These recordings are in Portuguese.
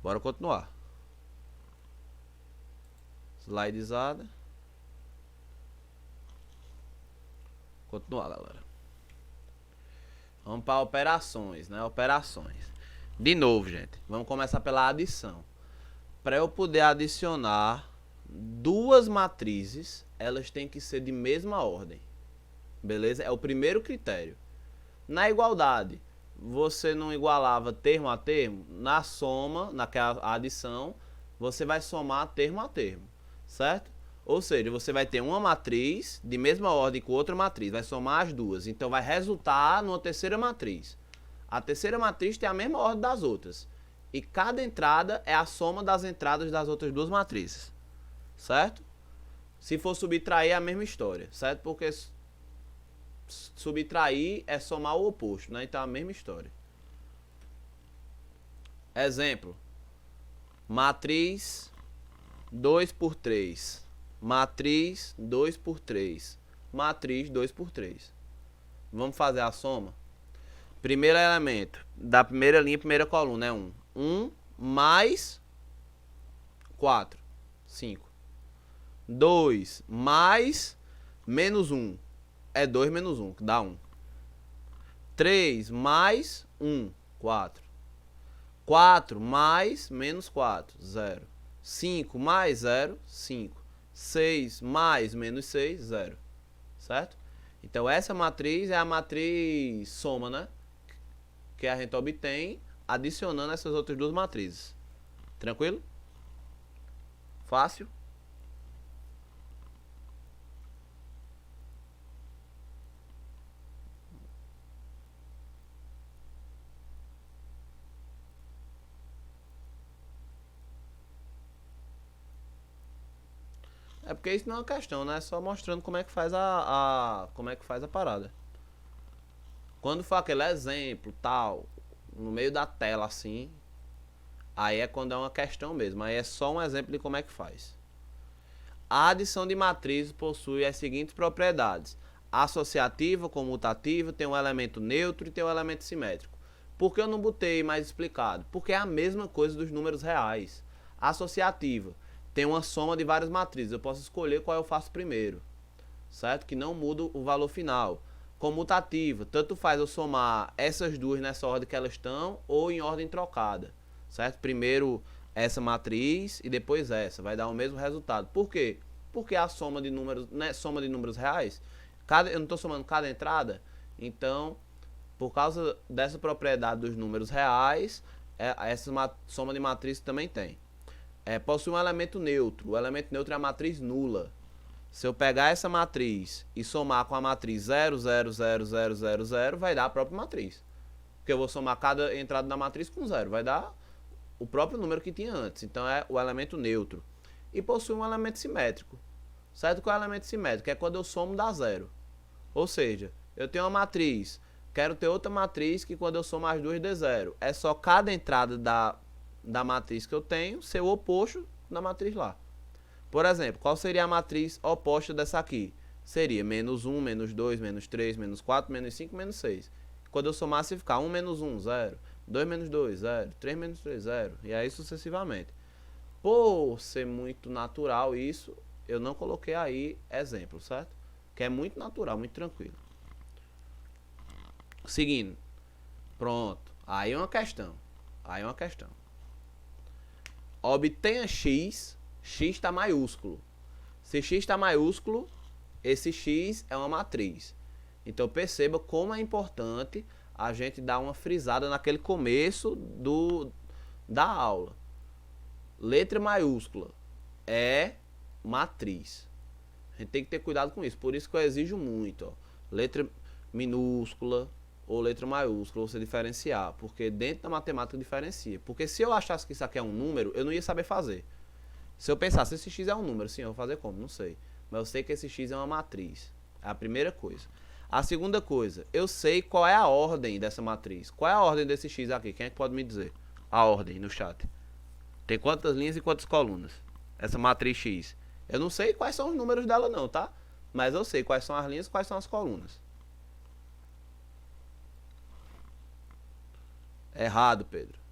Bora continuar. Slidezada. Continuar, galera. Vamos para operações, né? Operações. De novo, gente. Vamos começar pela adição. Para eu poder adicionar duas matrizes, elas têm que ser de mesma ordem. Beleza? É o primeiro critério. Na igualdade, você não igualava termo a termo? Na soma, naquela adição, você vai somar termo a termo. Certo? Ou seja, você vai ter uma matriz de mesma ordem com outra matriz. Vai somar as duas. Então vai resultar numa terceira matriz. A terceira matriz tem a mesma ordem das outras. E cada entrada é a soma das entradas das outras duas matrizes. Certo? Se for subtrair, é a mesma história. Certo? Porque subtrair é somar o oposto, né? Então é a mesma história. Exemplo. Matriz 2 por 3. Matriz 2 por 3. Matriz 2 por 3. Vamos fazer a soma? Primeiro elemento da primeira linha, primeira coluna é 1. 1 mais 4. 5. 2 mais menos 1. É 2 menos 1, que dá 1. 3 mais 1, 4. 4 mais menos 4, 0. 5 mais 0, 5. 6 mais menos 6, 0. Certo? Então essa matriz é a matriz soma, né? Que a gente obtém adicionando essas outras duas matrizes. Tranquilo? Fácil? É porque isso não é uma questão, né? É só mostrando como é que faz como é que faz a parada. Quando for aquele exemplo, tal, no meio da tela assim, aí é quando é uma questão mesmo. Aí é só um exemplo de como é que faz. A adição de matrizes possui as seguintes propriedades. Associativa, comutativa, tem um elemento neutro e tem um elemento simétrico. Por que eu não botei mais explicado? Porque é a mesma coisa dos números reais. Associativa tem uma soma de várias matrizes. Eu posso escolher qual eu faço primeiro. Certo? Que não muda o valor final. Comutativa, tanto faz eu somar essas duas nessa ordem que elas estão ou em ordem trocada. Certo? Primeiro essa matriz e depois essa. Vai dar o mesmo resultado. Por quê? Porque a soma de números, né, soma de números reais, eu não estou somando cada entrada, então, por causa dessa propriedade dos números reais, essa soma de matriz também tem. Possui um elemento neutro. O elemento neutro é a matriz nula. Se eu pegar essa matriz e somar com a matriz 0, 0, 0, 0, 0, 0, vai dar a própria matriz. Porque eu vou somar cada entrada da matriz com 0. Vai dar o próprio número que tinha antes. Então é o elemento neutro. E possui um elemento simétrico. Certo? Qual é o elemento simétrico? É quando eu somo dá 0. Ou seja, eu tenho uma matriz. Quero ter outra matriz que quando eu somo as duas dê 0. É só cada entrada da matriz que eu tenho ser o oposto da matriz lá. Por exemplo, qual seria a matriz oposta dessa aqui? Seria menos 1, menos 2, menos 3, menos 4, menos 5, menos 6. Quando eu somasse, ia ficar 1 menos 1, 0. 2 menos 2, 0. 3 menos 3, 0. E aí sucessivamente. Por ser muito natural isso, eu não coloquei aí exemplo, certo? Que é muito natural, muito tranquilo. Seguindo. Pronto. Aí é uma questão. Obtenha x. X está maiúsculo. Se x está maiúsculo, esse x é uma matriz. Então perceba como é importante a gente dar uma frisada naquele começo da aula. Letra maiúscula é matriz. A gente tem que ter cuidado com isso. Por isso que eu exijo muito. Ó. Letra minúscula ou letra maiúscula, você diferenciar. Porque dentro da matemática diferencia. Porque se eu achasse que isso aqui é um número, eu não ia saber fazer. Se eu pensasse, esse x é um número, sim, eu vou fazer como? Não sei. Mas eu sei que esse x é uma matriz. É a primeira coisa. A segunda coisa, eu sei qual é a ordem dessa matriz. Qual é a ordem desse x aqui? Quem é que pode me dizer? A ordem no chat. Tem quantas linhas e quantas colunas? Essa matriz x. Eu não sei quais são os números dela não, tá? Mas eu sei quais são as linhas e quais são as colunas. Errado, Pedro.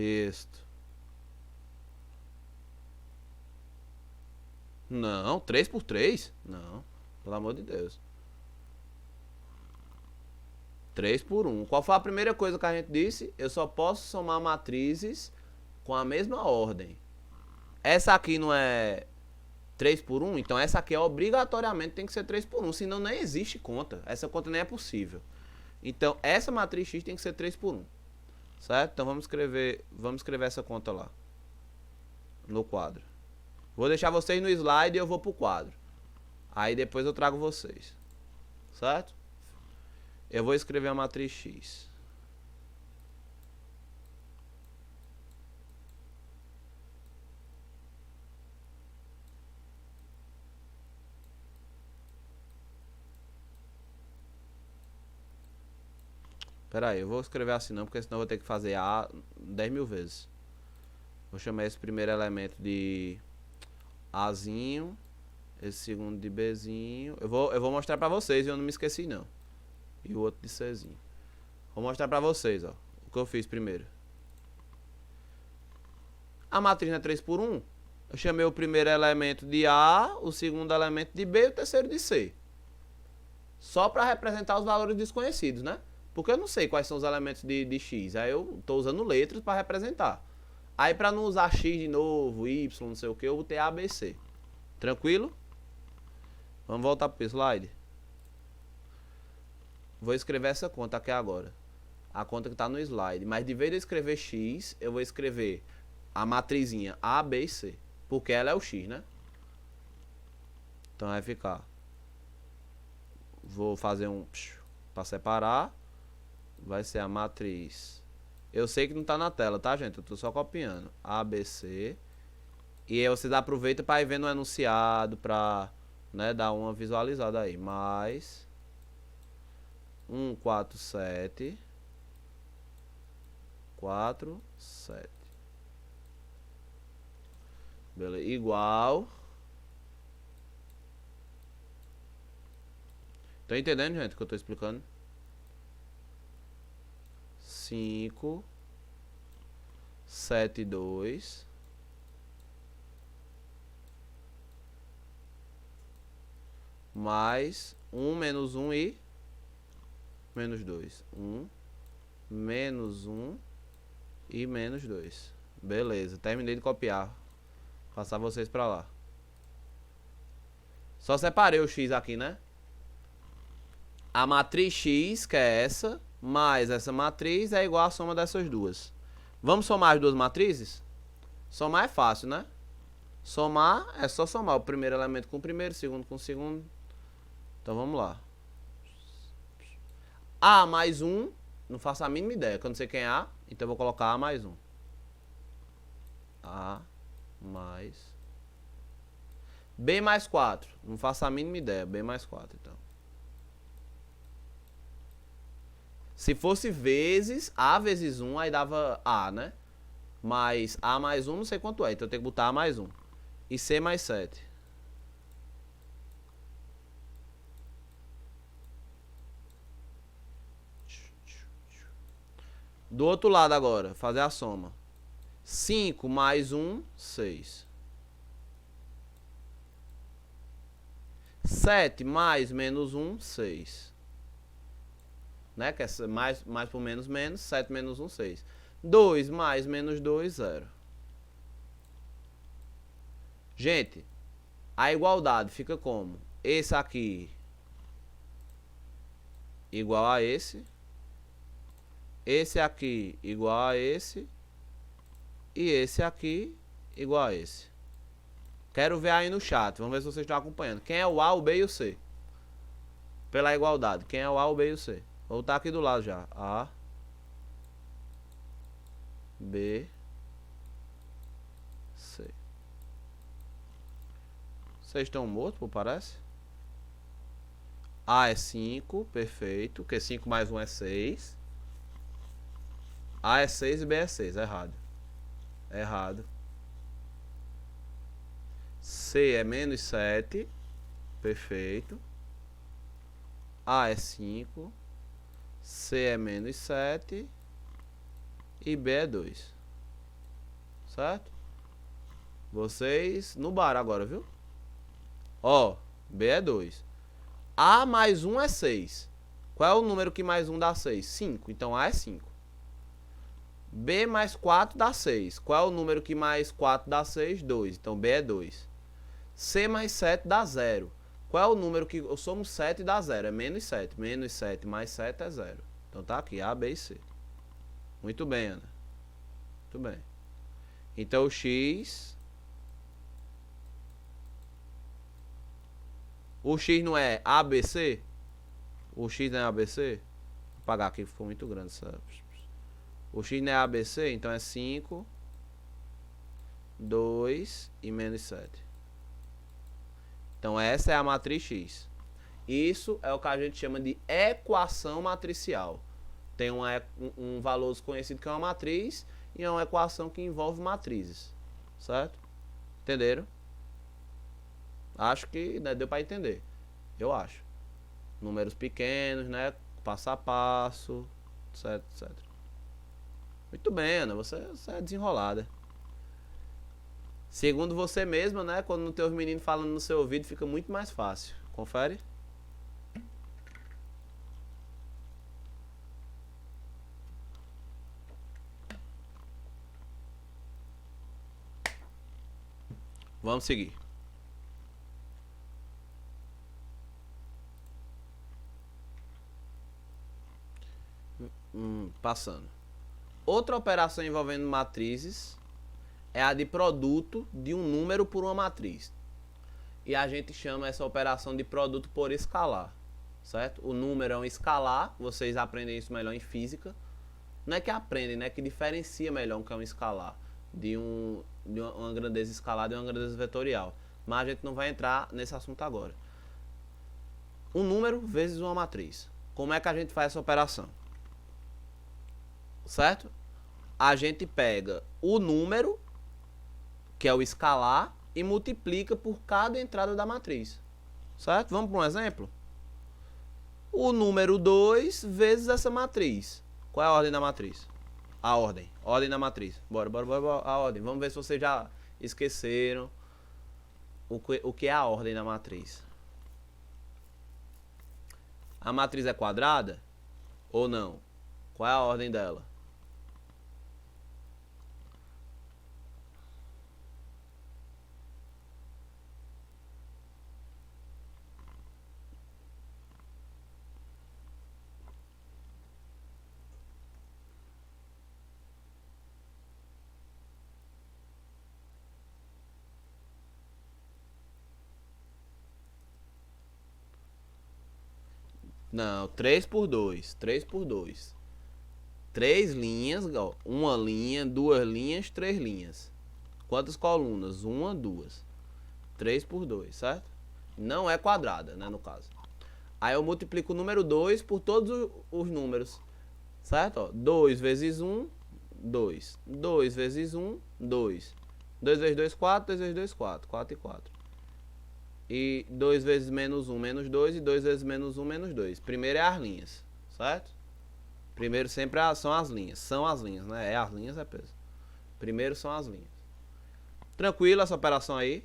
Isto. Não, 3 por 3? Não, pelo amor de Deus. 3 por 1. Qual foi a primeira coisa que a gente disse? Eu só posso somar matrizes com a mesma ordem. Essa aqui não é 3 por 1? Então essa aqui obrigatoriamente tem que ser 3 por 1. Senão nem existe conta. Essa conta nem é possível. Então essa matriz X tem que ser 3 por 1. Certo? Então vamos escrever essa conta lá. No quadro. Vou deixar vocês no slide e eu vou pro quadro. Aí depois eu trago vocês. Certo? Eu vou escrever a matriz X. Pera aí, eu vou escrever assim não, porque senão eu vou ter que fazer A 10 mil vezes. Vou chamar esse primeiro elemento de Azinho. Esse segundo de Bzinho. Eu vou mostrar pra vocês e eu não me esqueci não. E o outro de Czinho. Vou mostrar pra vocês, ó. O que eu fiz primeiro. A matriz não é 3 por 1. Eu chamei o primeiro elemento de A, o segundo elemento de B e o terceiro de C. Só pra representar os valores desconhecidos, né? Porque eu não sei quais são os elementos de X. Aí eu tô usando letras pra representar. Aí pra não usar X de novo, Y, não sei o que, eu botei A, B, C. Tranquilo? Vamos voltar pro slide. Vou escrever essa conta aqui agora. A conta que tá no slide. Mas de vez de eu escrever X, eu vou escrever a matrizinha A, B e C. Porque ela é o X, né? Então vai ficar. Vou fazer um para separar. Vai ser a matriz. Eu sei que não tá na tela, tá, gente? Eu tô só copiando. A, B, C. E aí vocês aproveitam para ir vendo o enunciado, pra, né, dar uma visualizada aí. Mais 1, 4, 7. 4, 7. Beleza. Igual. Tá entendendo, gente, o que eu tô explicando? 5, 7, 2. Mais 1 menos 1 e menos 2. 1 menos 1 e menos 2. Beleza, terminei de copiar. Passar vocês pra lá. Só separei o X aqui, né? A matriz X, que é essa, mais essa matriz é igual à soma dessas duas. Vamos somar as duas matrizes? Somar é fácil, né? Somar é só somar o primeiro elemento com o primeiro, o segundo com o segundo. Então vamos lá. A mais 1, não faço a mínima ideia, que eu não sei quem é A, então eu vou colocar A mais 1. A mais... B mais 4, não faço a mínima ideia, B mais 4 então. Se fosse vezes, A vezes 1, aí dava A, né? Mas A mais 1 não sei quanto é, então eu tenho que botar A mais 1. E C mais 7. Do outro lado agora, fazer a soma. 5 mais 1, 6. 7 mais menos 1, 6. Né? Que é mais por menos, menos. 7 menos 1, 6. 2 mais menos 2, 0. Gente, a igualdade fica como? Esse aqui igual a esse. Esse aqui igual a esse. E esse aqui igual a esse. Quero ver aí no chat. Vamos ver se vocês estão acompanhando. Quem é o A, o B e o C? Pela igualdade. Quem é o A, o B e o C? Vou botar aqui do lado já. A, B, C. Vocês estão mortos, pô, parece? A é 5, perfeito. Porque 5 mais 1 é 6. A é 6 e B é 6. Errado. Errado. C é menos 7. Perfeito. A é 5. C é menos 7. E B é 2. certo? Vocês no bar agora, viu? Ó, B é 2. A mais 1 é 6. Qual é o número que mais 1 dá 6? 5. Então A é 5. B mais 4 dá 6. Qual é o número que mais 4 dá 6? 2. Então B é 2. C mais 7 dá 0. Qual é o número que eu somo 7 e dá 0? É menos 7. Menos 7 mais 7 é 0. Então tá aqui, A, B e C. Muito bem, Ana. Muito bem. Então o X... O X não é ABC? O X não é ABC? Vou apagar aqui, ficou muito grande. O X não é ABC, então é 5, 2 e menos 7. Então essa é a matriz X. Isso é o que a gente chama de equação matricial. Tem um valor desconhecido que é uma matriz e é uma equação que envolve matrizes. Certo? Entenderam? Acho que, né, deu para entender. Eu acho. Números pequenos, né? Passo a passo, etc, etc. Muito bem, Ana. Você é desenrolada. Segundo você mesma, né? Quando não tem os meninos falando no seu ouvido, fica muito mais fácil. Confere? Vamos seguir. Passando. Outra operação envolvendo matrizes é a de produto de um número por uma matriz. E a gente chama essa operação de produto por escalar. Certo? O número é um escalar. Vocês aprendem isso melhor em física. Não é que aprendem, né? Que diferencia melhor o que é um escalar. De uma grandeza escalar e uma grandeza vetorial. Mas a gente não vai entrar nesse assunto agora. Um número vezes uma matriz. Como é que a gente faz essa operação? Certo? A gente pega o número, que é o escalar, e multiplica por cada entrada da matriz. Certo? Vamos para um exemplo? O número 2 vezes essa matriz. Qual é a ordem da matriz? A ordem. Ordem da matriz. Bora. A ordem. Vamos ver se vocês já esqueceram o que é a ordem da matriz. A matriz é quadrada ou não? Qual é a ordem dela? Não, 3 por 2. 3 por 2. 3 linhas, ó, uma linha, 2 linhas, 3 linhas. Quantas colunas? 1, 2. 3 por 2, certo? Não é quadrada, né, no caso. Aí eu multiplico o número 2 por todos os números. Certo? Ó, 2 vezes 1, 2. 2 vezes 1, 2. 2 vezes 2, 4. 2 vezes 2, 4. 4 e 4. E 2 vezes menos 1, menos 2. E 2 vezes menos 1, menos 2. Primeiro é as linhas, certo? Primeiro sempre são as linhas. São as linhas, né? É as linhas, é peso. Primeiro são as linhas. Tranquilo essa operação aí.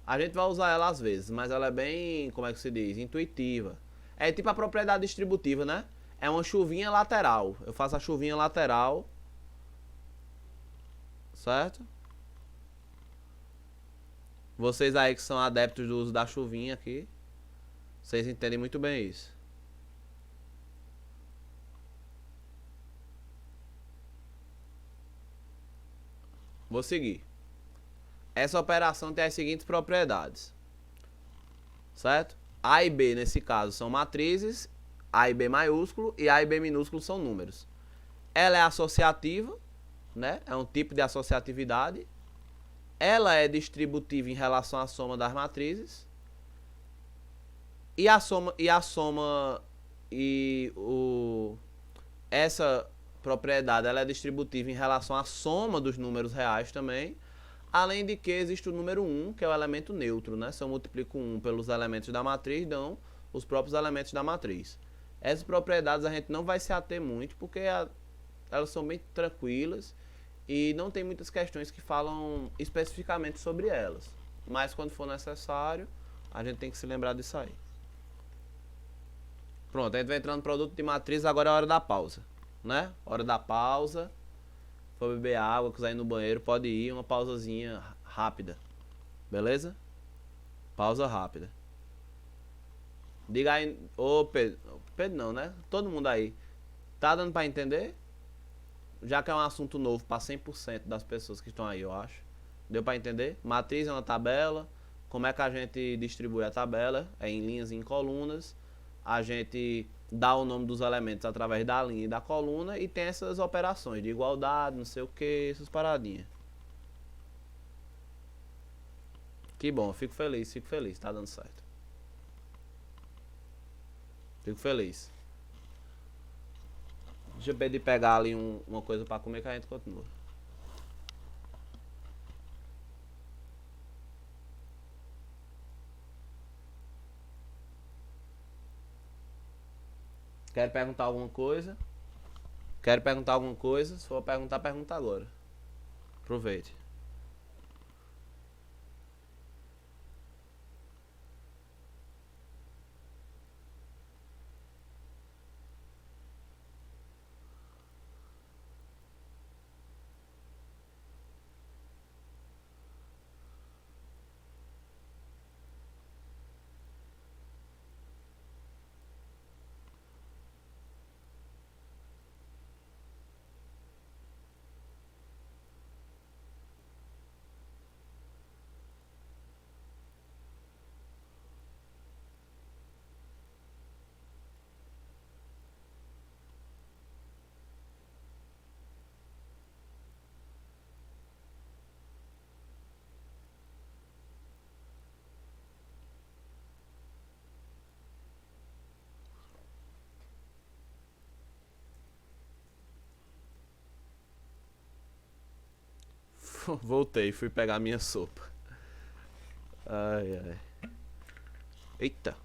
A gente vai usar ela às vezes, mas ela é bem, como é que se diz? Intuitiva. É tipo a propriedade distributiva, né? É uma chuvinha lateral. Eu faço a chuvinha lateral. Certo? Vocês aí que são adeptos do uso da chuvinha aqui, vocês entendem muito bem isso. Vou seguir. Essa operação tem as seguintes propriedades. Certo? A e B, nesse caso, são matrizes. A e B maiúsculo e A e B minúsculo são números. Ela é associativa, né? É um tipo de associatividade. Ela é distributiva em relação à soma das matrizes. Essa propriedade ela é distributiva em relação à soma dos números reais também. Além de que existe o número 1, que é o elemento neutro, né? Se eu multiplico 1 pelos elementos da matriz, dão os próprios elementos da matriz. Essas propriedades a gente não vai se ater muito, porque elas são bem tranquilas e não tem muitas questões que falam especificamente sobre elas. Mas quando for necessário, a gente tem que se lembrar disso aí. Pronto, a gente vai entrando no produto de matriz, agora é a hora da pausa, né? Hora da pausa. For beber água, quiser ir no banheiro, pode ir, uma pausazinha rápida. Beleza? Pausa rápida. Diga aí, ô Pedro. Pedro não, né? Todo mundo aí. Tá dando pra entender? Já que é um assunto novo pra 100% das pessoas que estão aí, eu acho. Deu pra entender? Matriz é uma tabela. Como é que a gente distribui a tabela? É em linhas e em colunas. A gente dá o nome dos elementos através da linha e da coluna. E tem essas operações de igualdade, não sei o que, essas paradinhas. Que bom, fico feliz, tá dando certo. Fico feliz. Deixa eu pedir pegar ali uma coisa pra comer que a gente continua. Quer perguntar alguma coisa? Quer perguntar alguma coisa? Se for perguntar, pergunta agora. Aproveite. Voltei, fui pegar minha sopa. Ai, ai. Eita.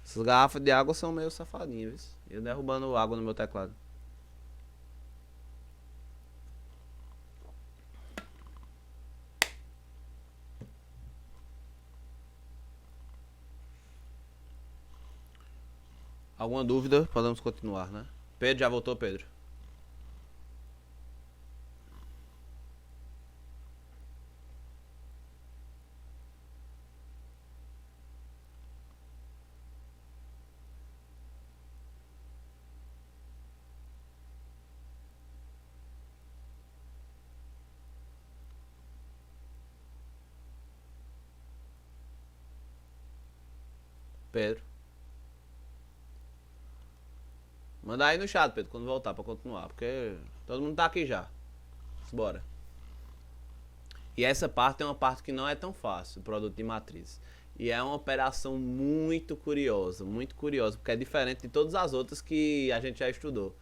Essas garrafas de água são meio safadinhas, viu? Eu derrubando água no meu teclado. Alguma dúvida? Podemos continuar, né? Pedro, já voltou, Pedro? Pedro. Manda aí no chat, Pedro, quando voltar pra continuar. Porque todo mundo tá aqui já. Bora. E essa parte é uma parte que não é tão fácil, o produto de matriz. E é uma operação muito curiosa, porque é diferente de todas as outras que a gente já estudou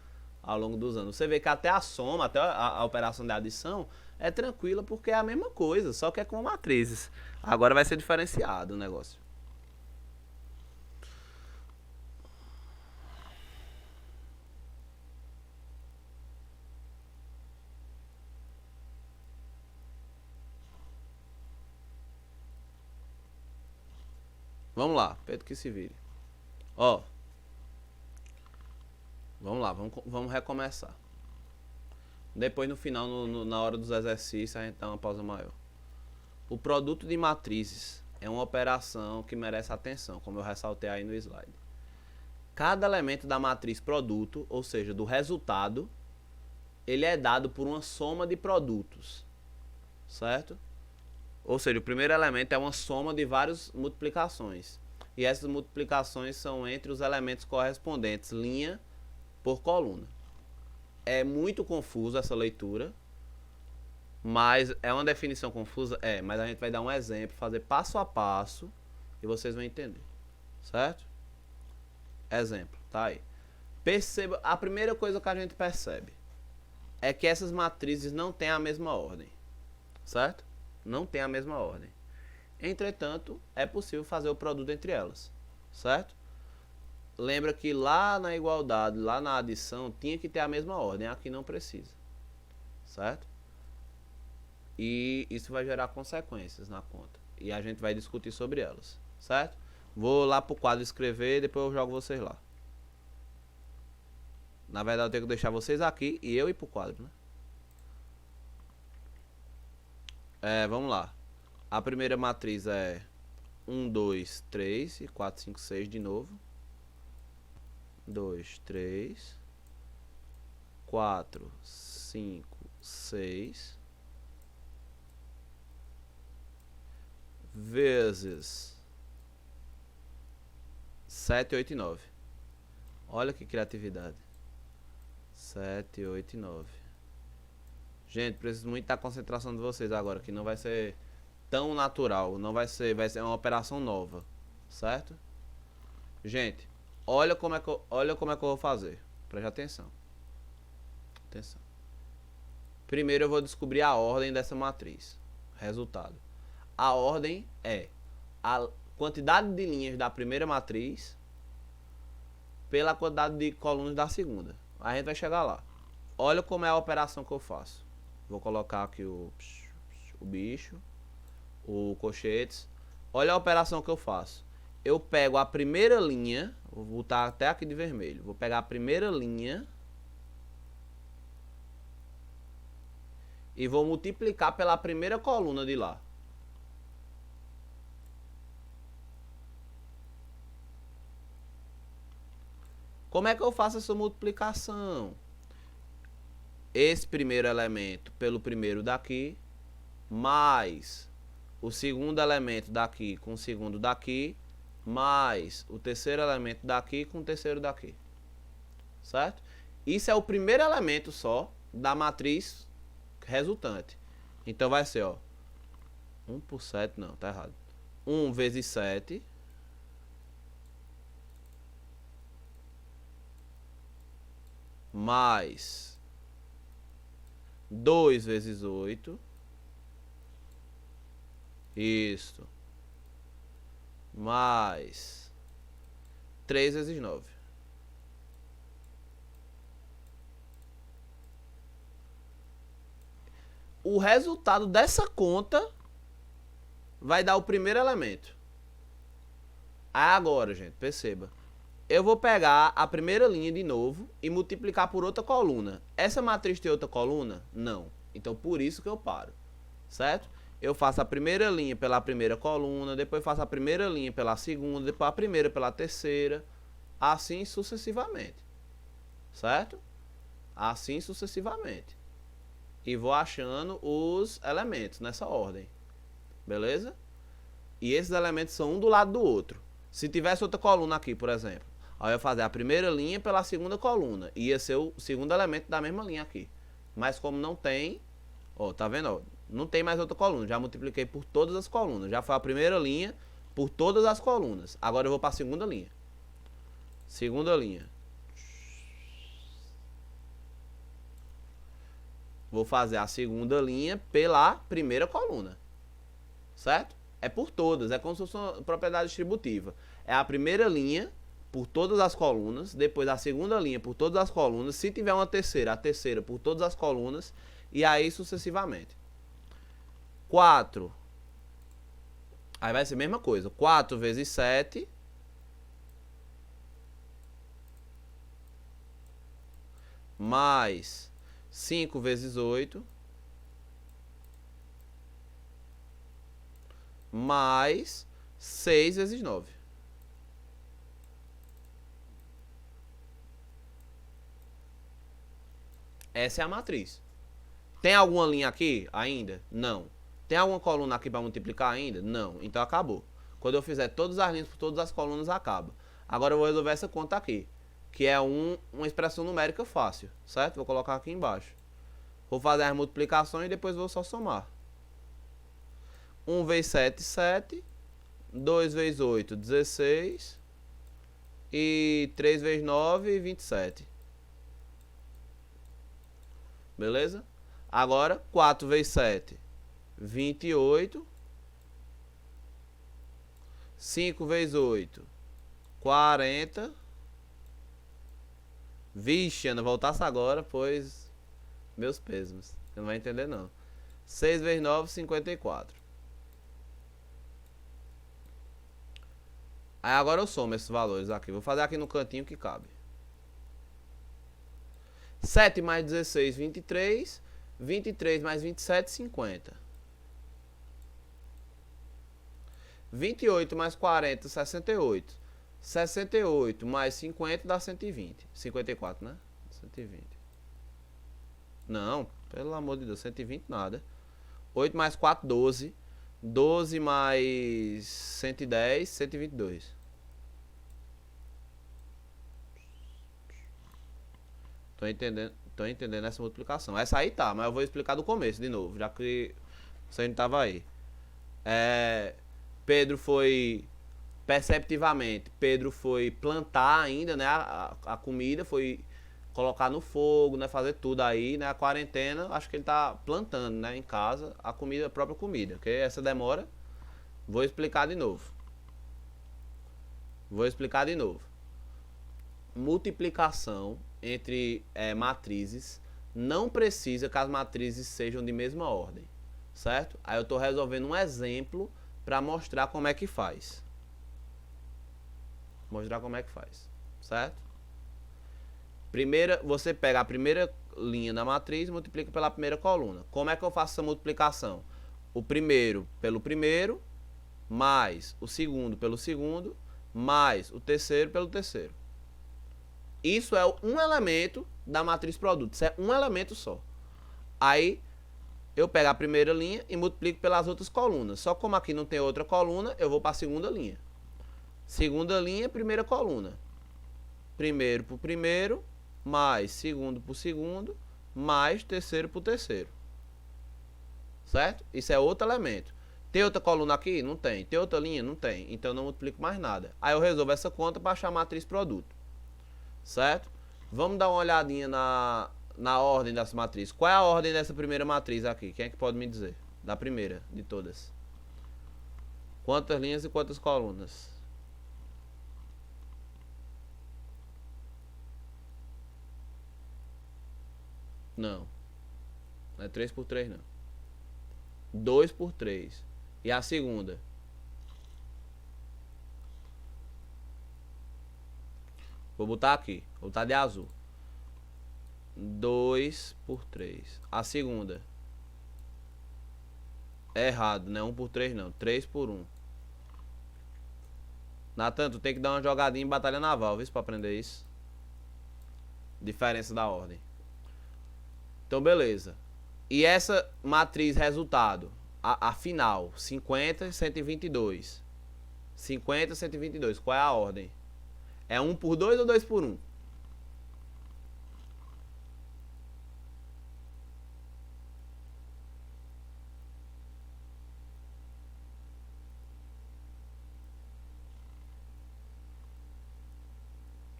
ao longo dos anos. Você vê que até a soma, até a operação de adição é tranquila porque é a mesma coisa, só que é com matrizes. Agora vai ser diferenciado o negócio. Vamos lá, Pedro que se vire. Ó, vamos lá, vamos recomeçar. Depois no final, na hora dos exercícios, a gente dá uma pausa maior. O produto de matrizes é uma operação que merece atenção, como eu ressaltei aí no slide. Cada elemento da matriz produto, ou seja, do resultado, ele é dado por uma soma de produtos, certo? Ou seja, o primeiro elemento é uma soma de várias multiplicações. E essas multiplicações são entre os elementos correspondentes, linha por coluna. É muito confuso essa leitura, mas é uma definição confusa? É, mas a gente vai dar um exemplo, fazer passo a passo e vocês vão entender, certo? Exemplo, tá aí. Perceba, a primeira coisa que a gente percebe é que essas matrizes não têm a mesma ordem, certo? Não tem a mesma ordem. Entretanto, é possível fazer o produto entre elas, certo? lembra que lá na igualdade, lá na adição, tinha que ter a mesma ordem. Aqui não precisa. Certo? E isso vai gerar consequências na conta. E a gente vai discutir sobre elas. Certo? Vou lá pro quadro escrever e depois eu jogo vocês lá. Na verdade eu tenho que deixar vocês aqui e eu ir pro quadro, né? Vamos lá. A primeira matriz é 1, 2, 3 e 4, 5, 6 de novo. 2, 3, 4, 5, 6 vezes 7, 8 e 9. Olha que criatividade. 7, 8 e 9. Gente, preciso muito da concentração de vocês agora, que não vai ser tão natural, não vai ser uma operação nova, certo? Gente, olha como é que eu vou fazer. Preste atenção. Atenção. Primeiro eu vou descobrir a ordem dessa matriz. Resultado. A ordem é a quantidade de linhas da primeira matriz pela quantidade de colunas da segunda. A gente vai chegar lá. Olha como é a operação que eu faço. Vou colocar aqui o bicho, o colchetes. Olha a operação que eu faço. Eu pego a primeira linha, vou botar até aqui de vermelho. Vou pegar a primeira linha e vou multiplicar pela primeira coluna de lá. Como é que eu faço essa multiplicação? Esse primeiro elemento pelo primeiro daqui, mais o segundo elemento daqui com o segundo daqui, mais o terceiro elemento daqui com o terceiro daqui. Certo? Isso é o primeiro elemento só da matriz resultante. Então vai ser, ó, 1 por 7, não, tá errado. 1 vezes 7 mais 2 vezes 8. Isso. Mais 3 vezes 9. O resultado dessa conta vai dar o primeiro elemento. Agora, gente, perceba. Eu vou pegar a primeira linha de novo e multiplicar por outra coluna. Essa matriz tem outra coluna? Não. Então, por isso que eu paro. Certo? Eu faço a primeira linha pela primeira coluna, depois faço a primeira linha pela segunda, depois a primeira pela terceira, assim sucessivamente. Certo? Assim sucessivamente. E vou achando os elementos nessa ordem. Beleza? E esses elementos são um do lado do outro. Se tivesse outra coluna aqui, por exemplo, aí eu ia fazer a primeira linha pela segunda coluna. Ia ser o segundo elemento da mesma linha aqui. Mas como não tem, ó, tá vendo? Ó, não tem mais outra coluna. Já multipliquei por todas as colunas. Já foi a primeira linha por todas as colunas. Agora eu vou para a segunda linha. Segunda linha. Vou fazer a segunda linha pela primeira coluna. Certo? É por todas. É como se fosse uma propriedade distributiva. É a primeira linha por todas as colunas, depois a segunda linha por todas as colunas, se tiver uma terceira, a terceira por todas as colunas, e aí sucessivamente. 4. Aí vai ser a mesma coisa. 4 vezes 7. Mais 5 vezes 8. Mais 6 vezes 9. Essa é a matriz. Tem alguma linha aqui ainda? Não. Tem alguma coluna aqui para multiplicar ainda? Não. Então acabou. Quando eu fizer todas as linhas por todas as colunas, acaba. Agora eu vou resolver essa conta aqui, que é uma expressão numérica fácil, certo? Vou colocar aqui embaixo. Vou fazer as multiplicações e depois vou só somar. 1 vezes 7, 7. 2 vezes 8, 16. E 3 vezes 9, 27. Beleza? Agora, 4 vezes 7, 28. 5 vezes 8, 40. Vixe, Ana, voltasse agora, pois meus pêsames. Você não vai entender não. 6 vezes 9, 54. Aí agora eu somo esses valores aqui. Vou fazer aqui no cantinho que cabe. 7 mais 16, 23. 23 mais 27, 50. 28 mais 40, 68. 68 mais 50 dá 120. 54, né? 120. Não, pelo amor de Deus, 120 nada. 8 mais 4, 12. 12 mais 110, 122. Tô entendendo essa multiplicação. Essa aí tá, mas eu vou explicar do começo de novo, já que você não tava aí. Pedro foi, perceptivamente, Pedro foi plantar ainda, né, a comida, foi colocar no fogo, né, fazer tudo aí, né, a quarentena, acho que ele tá plantando, né, em casa, a comida, a própria comida, ok? Essa demora, vou explicar de novo. Multiplicação entre matrizes, não precisa que as matrizes sejam de mesma ordem, certo? Aí eu estou resolvendo um exemplo para mostrar como é que faz. Certo? Você pega a primeira linha da matriz e multiplica pela primeira coluna. Como é que eu faço essa multiplicação? O primeiro pelo primeiro, mais o segundo pelo segundo, mais o terceiro pelo terceiro. Isso é um elemento da matriz produto. Isso é um elemento só. Aí eu pego a primeira linha e multiplico pelas outras colunas. Só como aqui não tem outra coluna, eu vou para a segunda linha. Segunda linha, primeira coluna. Primeiro por primeiro, mais segundo por segundo, mais terceiro por terceiro. Certo? Isso é outro elemento. Tem outra coluna aqui? Não tem. Tem outra linha? Não tem. Então eu não multiplico mais nada. Aí eu resolvo essa conta para achar a matriz produto. Certo? Vamos dar uma olhadinha na ordem dessa matriz. Qual é a ordem dessa primeira matriz aqui? Quem é que pode me dizer? Da primeira, de todas. Quantas linhas e quantas colunas? Não. Não é 3 por 3 não. 2 por 3. E a segunda? Vou botar aqui. Vou botar de azul. 2 por 3. A segunda? É errado, não é 1 por 3 não. 3 por 1. Natan, tu tem que dar uma jogadinha em batalha naval, viu? Pra aprender isso. Diferença da ordem. Então, beleza. E essa matriz resultado? A final. 50 e 122. 50 e 122. Qual é a ordem? É 1 por 2 ou 2 por 1?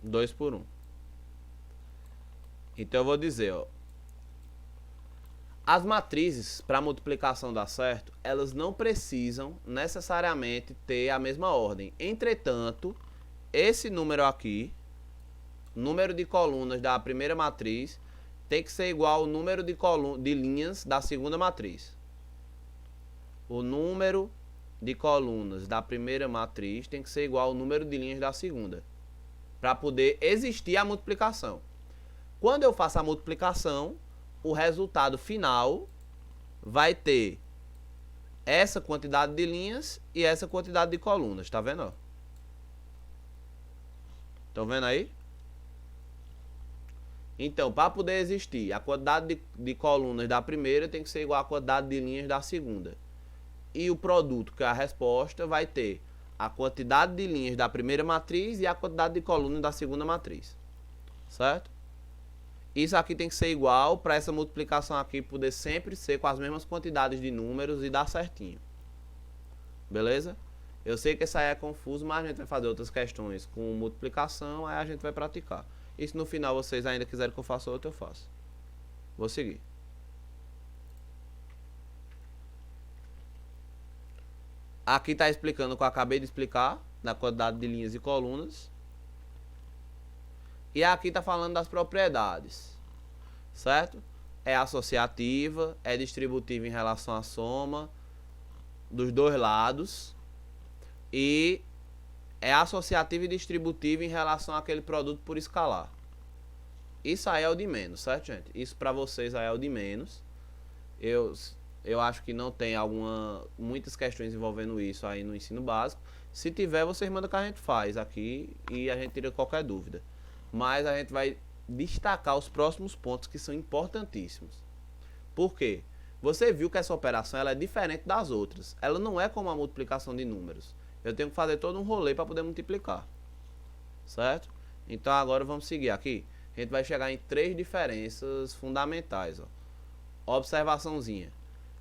Dois por 1. Então eu vou dizer, ó. As matrizes, para multiplicação dar certo, elas não precisam necessariamente ter a mesma ordem. Entretanto, esse número aqui, número de colunas da primeira matriz, tem que ser igual ao número de linhas da segunda matriz. O número de colunas da primeira matriz tem que ser igual ao número de linhas da segunda, para poder existir a multiplicação. Quando eu faço a multiplicação, o resultado final vai ter essa quantidade de linhas e essa quantidade de colunas, tá vendo? Estão vendo aí? Então, para poder existir, a quantidade de colunas da primeira tem que ser igual à quantidade de linhas da segunda. E o produto, que é a resposta, vai ter a quantidade de linhas da primeira matriz e a quantidade de colunas da segunda matriz. Certo? Isso aqui tem que ser igual para essa multiplicação aqui poder sempre ser com as mesmas quantidades de números e dar certinho. Beleza? Eu sei que isso aí é confuso, mas a gente vai fazer outras questões com multiplicação, aí a gente vai praticar. E se no final vocês ainda quiserem que eu faça outra, eu faço. Vou seguir. Aqui está explicando o que eu acabei de explicar, da quantidade de linhas e colunas. E aqui tá falando das propriedades, certo? É associativa, é distributiva em relação à soma dos dois lados e é associativa e distributiva em relação àquele produto por escalar. Isso aí é o de menos, certo, gente? Isso pra vocês aí é o de menos. Eu acho que não tem muitas questões envolvendo isso aí no ensino básico. Se tiver, vocês mandam que a gente faz aqui e a gente tira qualquer dúvida. Mas a gente vai destacar os próximos pontos que são importantíssimos. Por quê? Você viu que essa operação ela é diferente das outras. Ela não é como a multiplicação de números. Eu tenho que fazer todo um rolê para poder multiplicar. Certo? Então agora vamos seguir aqui. A gente vai chegar em 3 diferenças fundamentais. Ó. Observaçãozinha.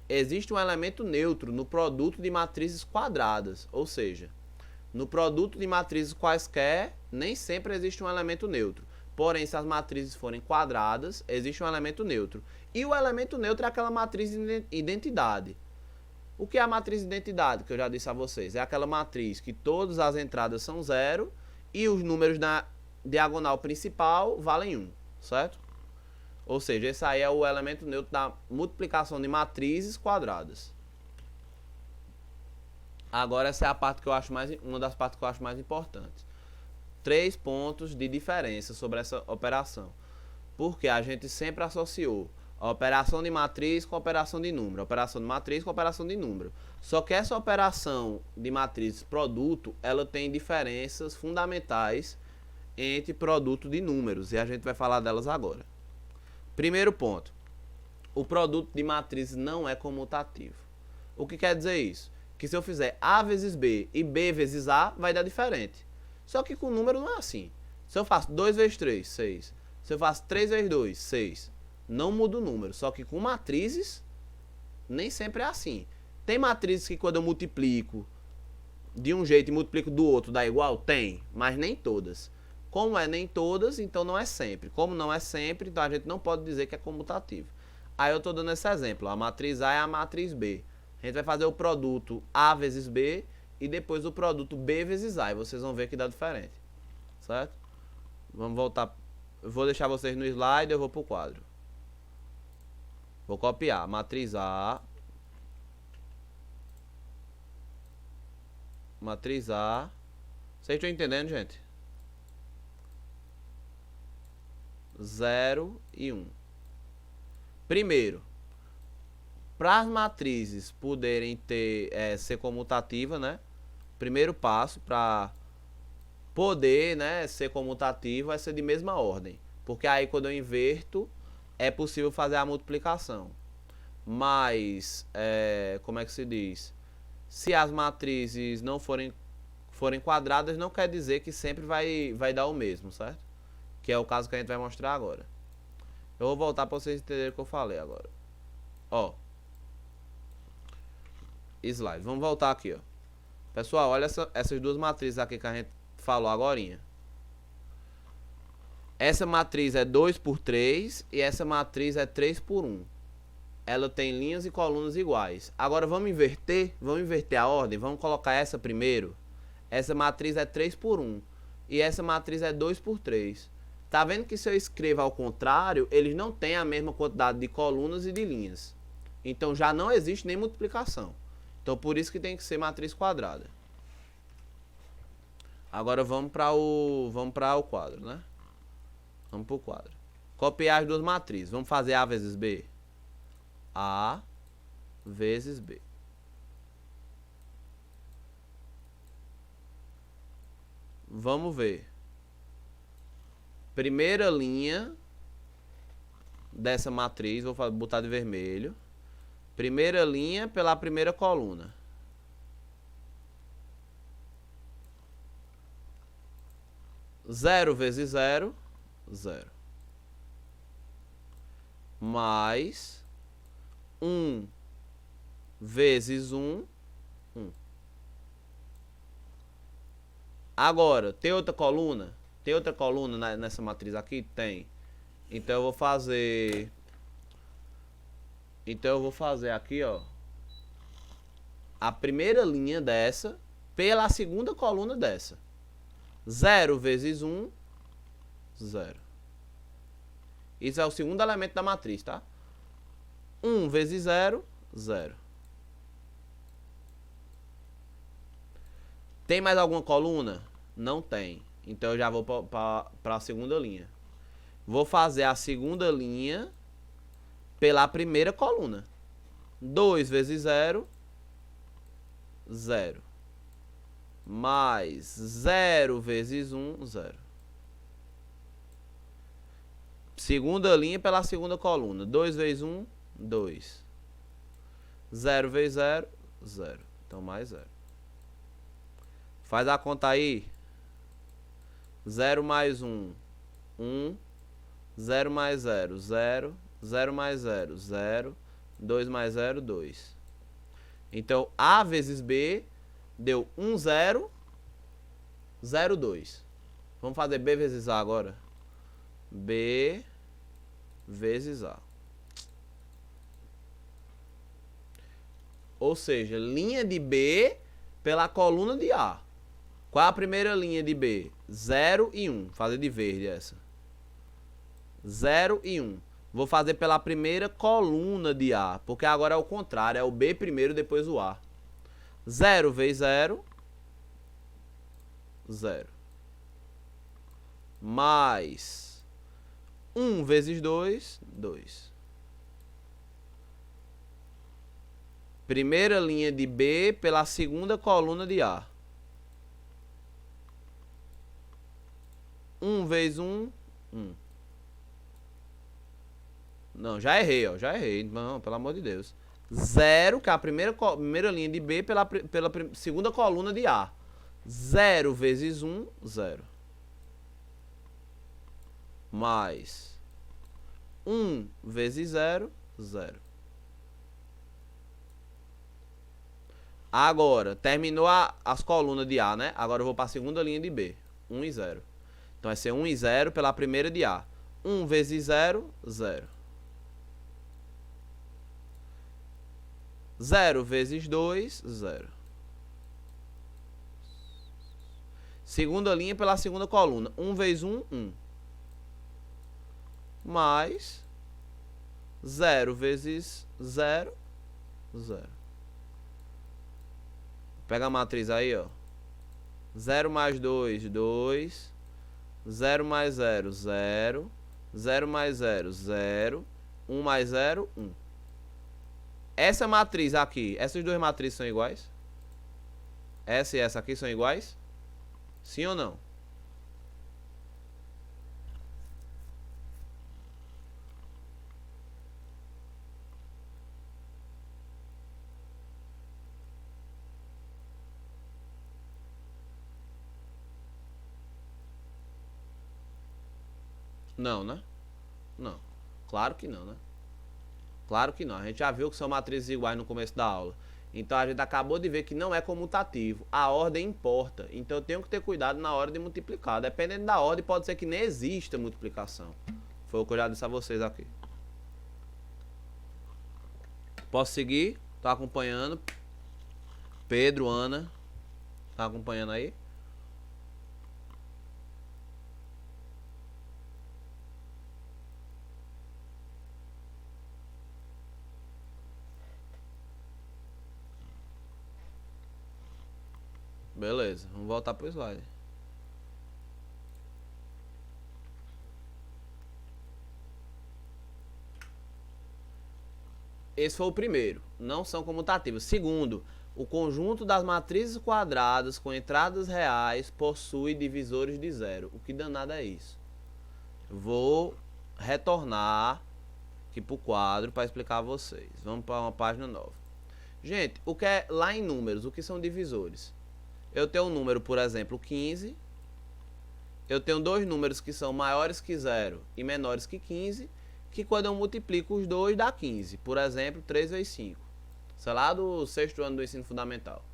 Existe um elemento neutro no produto de matrizes quadradas. Ou seja, no produto de matrizes quaisquer, nem sempre existe um elemento neutro. Porém, se as matrizes forem quadradas, existe um elemento neutro. E o elemento neutro é aquela matriz de identidade. O que é a matriz de identidade, que eu já disse a vocês? É aquela matriz que todas as entradas são 0 e os números da diagonal principal valem 1, certo? Ou seja, esse aí é o elemento neutro da multiplicação de matrizes quadradas. Agora essa é a parte que eu acho uma das partes que eu acho mais importantes. 3 pontos de diferença sobre essa operação. Porque a gente sempre associou a operação de matriz com a operação de número, a operação de matriz com a operação de número. Só que essa operação de matriz produto, ela tem diferenças fundamentais entre produto de números, e a gente vai falar delas agora. Primeiro ponto, o produto de matrizes não é comutativo. O que quer dizer isso? Que se eu fizer A vezes B e B vezes A, vai dar diferente. Só que com número não é assim. Se eu faço 2 vezes 3, 6. Se eu faço 3 vezes 2, 6. Não muda o número. Só que com matrizes, nem sempre é assim. Tem matrizes que quando eu multiplico de um jeito e multiplico do outro dá igual? Tem, mas nem todas. Como é nem todas, então não é sempre. Como não é sempre, então a gente não pode dizer que é comutativo. Aí eu estou dando esse exemplo. A matriz A é a matriz B. A gente vai fazer o produto A vezes B e depois o produto B vezes A. E vocês vão ver que dá diferente. Certo? Vamos voltar. Eu vou deixar vocês no slide e eu vou para o quadro. Vou copiar. Matriz A. Matriz A. Vocês estão entendendo, gente? 0 e 1. Primeiro, para as matrizes poderem ser comutativas, né? Primeiro passo para poder, né, ser comutativo é ser de mesma ordem. Porque aí quando eu inverto, é possível fazer a multiplicação. Mas, como é que se diz? Se as matrizes não forem quadradas, não quer dizer que sempre vai dar o mesmo, certo? Que é o caso que a gente vai mostrar agora. Eu vou voltar para vocês entenderem o que eu falei agora. Ó. Slide. Vamos voltar aqui, ó. Pessoal, olha essas duas matrizes aqui que a gente falou agorinha. Essa matriz é 2 por 3 e essa matriz é 3 por 1. Ela tem linhas e colunas iguais. Agora vamos inverter a ordem. Vamos colocar essa primeiro. Essa matriz é 3 por 1 e essa matriz é 2 por 3. Tá vendo que se eu escrevo ao contrário, eles não têm a mesma quantidade de colunas e de linhas. Então já não existe nem multiplicação. Então por isso que tem que ser matriz quadrada. Agora vamos para o quadro, né? Vamos para o quadro. Copiar as duas matrizes. Vamos fazer A vezes B. A vezes B. Vamos ver. Primeira linha dessa matriz, vou botar de vermelho. Primeira linha pela primeira coluna. Zero vezes 0, 0. Mais 1 vezes 1, 1. Agora, tem outra coluna? Tem outra coluna nessa matriz aqui? Tem. Então eu vou fazer aqui, ó, a primeira linha dessa pela segunda coluna dessa. 0 vezes 1, 0. Isso é o segundo elemento da matriz, tá? 1 vezes 0, 0. Tem mais alguma coluna? Não tem. Então eu já vou para a segunda linha. Vou fazer a segunda linha pela primeira coluna. 2 vezes 0, 0. Mais 0 vezes 1, 0. Segunda linha pela segunda coluna. 2 vezes 1, 2. 0 vezes 0, 0. Então mais 0. Faz a conta aí. 0 mais 1, 1. 0 mais 0, 0. 0 mais 0, 0. 2 mais 0, 2. Então, A vezes B deu 1, 0, 0, 2. Vamos fazer B vezes A agora. B vezes A. Ou seja, linha de B pela coluna de A. Qual é a primeira linha de B? 0 e 1. Vou fazer de verde essa. 0 e 1. Vou fazer pela primeira coluna de A, porque agora é o contrário, é o B primeiro, depois o A. 0 vezes 0, 0. Mais 1 vezes 2, 2. Primeira linha de B pela segunda coluna de A. 1 vezes 1, 1. Não, já errei, ó. Já errei. Não, pelo amor de Deus. 0, que é a primeira linha de B pela segunda coluna de A. 0 vezes 1, 0. Mais 1 vezes 0, 0. Agora, terminou as colunas de A, né? Agora eu vou para a segunda linha de B. 1 e 0. Então vai ser 1 e 0 pela primeira de A. 1 vezes 0, 0. 0 vezes 2, 0. Segunda linha pela segunda coluna. 1 vezes 1, 1. Mais 0 vezes 0, 0. Pega a matriz aí, ó. 0 mais 2, 2. 0 mais 0, 0. 0 mais 0, 0. 1 mais 0, 1. Essa matriz aqui, essas duas matrizes são iguais? Essa e essa aqui são iguais? Sim ou não? Não, né? Não. Claro que não, né? Claro que não. A gente já viu que são matrizes iguais no começo da aula. Então a gente acabou de ver que não é comutativo. A ordem importa. Então eu tenho que ter cuidado na hora de multiplicar. Dependendo da ordem, pode ser que nem exista multiplicação. Foi o que eu já disse a vocês aqui. Posso seguir? Tá acompanhando? Pedro, Ana. Tá acompanhando aí? Beleza, vamos voltar pro slide. Esse foi o primeiro, não são comutativos. Segundo, o conjunto das matrizes quadradas com entradas reais possui divisores de zero. O que danado é isso? Vou retornar aqui pro quadro para explicar a vocês. Vamos para uma página nova. Gente, o que é lá em números, o que são divisores? Eu tenho um número, por exemplo, 15. Eu tenho dois números que são maiores que 0 e menores que 15, que quando eu multiplico os dois dá 15. Por exemplo, 3 vezes 5. Sei lá, do sexto ano do ensino fundamental.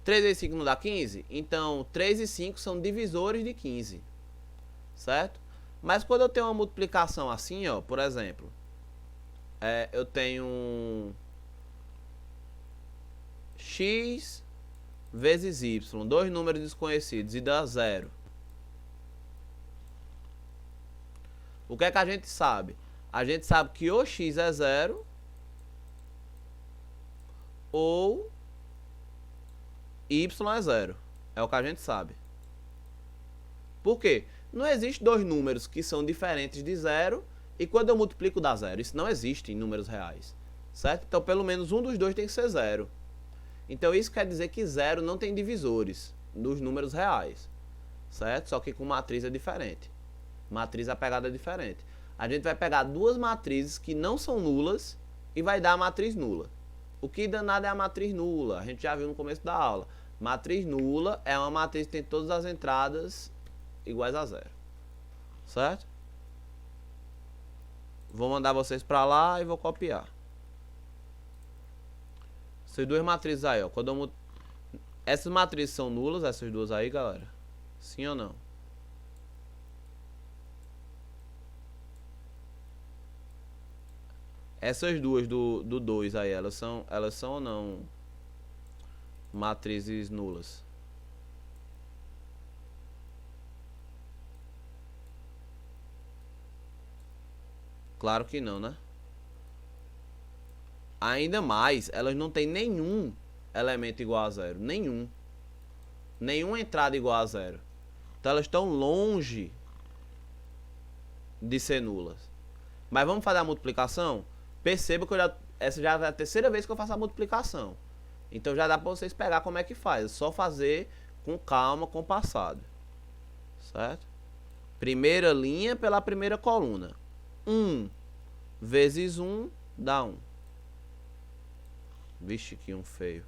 3 vezes 5 não dá 15? Então, 3 e 5 são divisores de 15. Certo? Mas quando eu tenho uma multiplicação assim, ó, por exemplo, eu tenho x vezes y, dois números desconhecidos, e dá 0. O que é que a gente sabe? A gente sabe que ou x é 0 ou y é 0. É o que a gente sabe. Por quê? Não existe dois números que são diferentes de 0 e quando eu multiplico dá 0. Isso não existe em números reais. Certo? Então, pelo menos um dos dois tem que ser 0. Então, isso quer dizer que 0 não tem divisores nos números reais. Certo? Só que com matriz é diferente. Matriz, a pegada é diferente. A gente vai pegar duas matrizes que não são nulas e vai dar a matriz nula. O que danado é a matriz nula? A gente já viu no começo da aula. Matriz nula é uma matriz que tem todas as entradas iguais a 0. Certo? Vou mandar vocês para lá e vou copiar. Essas duas matrizes aí, ó. Quando eu... Essas matrizes são nulas, essas duas aí, galera? Sim ou não? Essas duas do 2 aí, elas são ou não matrizes nulas? Claro que não, né? Ainda mais, elas não têm nenhum elemento igual a 0. Nenhum. Nenhuma entrada igual a 0. Então elas estão longe de ser nulas. Mas vamos fazer a multiplicação? Perceba que essa já é a terceira vez que eu faço a multiplicação. Então já dá para vocês pegar como é que faz. É só fazer com calma, com passado. Certo? Primeira linha pela primeira coluna. 1 vezes 1 dá 1. Vixe, que um feio.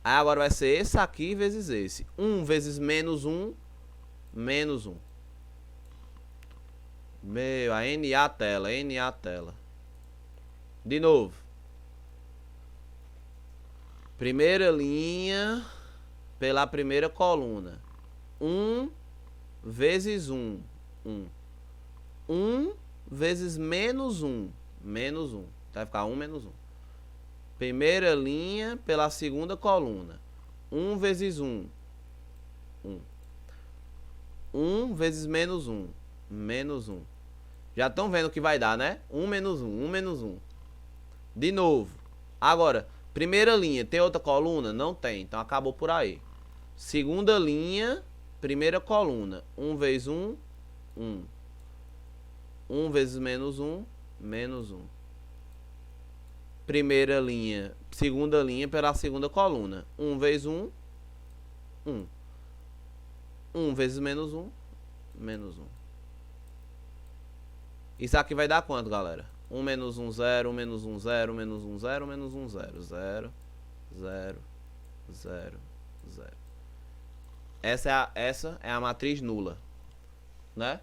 Aí agora vai ser esse aqui vezes esse. 1 vezes menos 1, menos 1. Meu, a NA tela, NA tela. De novo. Primeira linha pela primeira coluna. 1 vezes 1, 1. 1 vezes menos 1, menos 1. Vai ficar 1 menos 1. Primeira linha pela segunda coluna. 1 vezes 1, 1. 1 vezes menos 1, menos 1. Já estão vendo o que vai dar, né? 1 menos 1, 1 menos 1. De novo. Agora, primeira linha, tem outra coluna? Não tem, então acabou por aí. Segunda linha, primeira coluna. 1 vezes 1, 1. 1 vezes menos 1, menos 1. Primeira linha, segunda linha pela segunda coluna. 1 vezes 1, 1. 1 vezes menos 1, menos 1. Isso aqui vai dar quanto, galera? 1 menos 1, 0, 1 menos 1, 0, menos 1, 0, menos 1, 0. 0, 0, 0, 0. Essa é a matriz nula, né?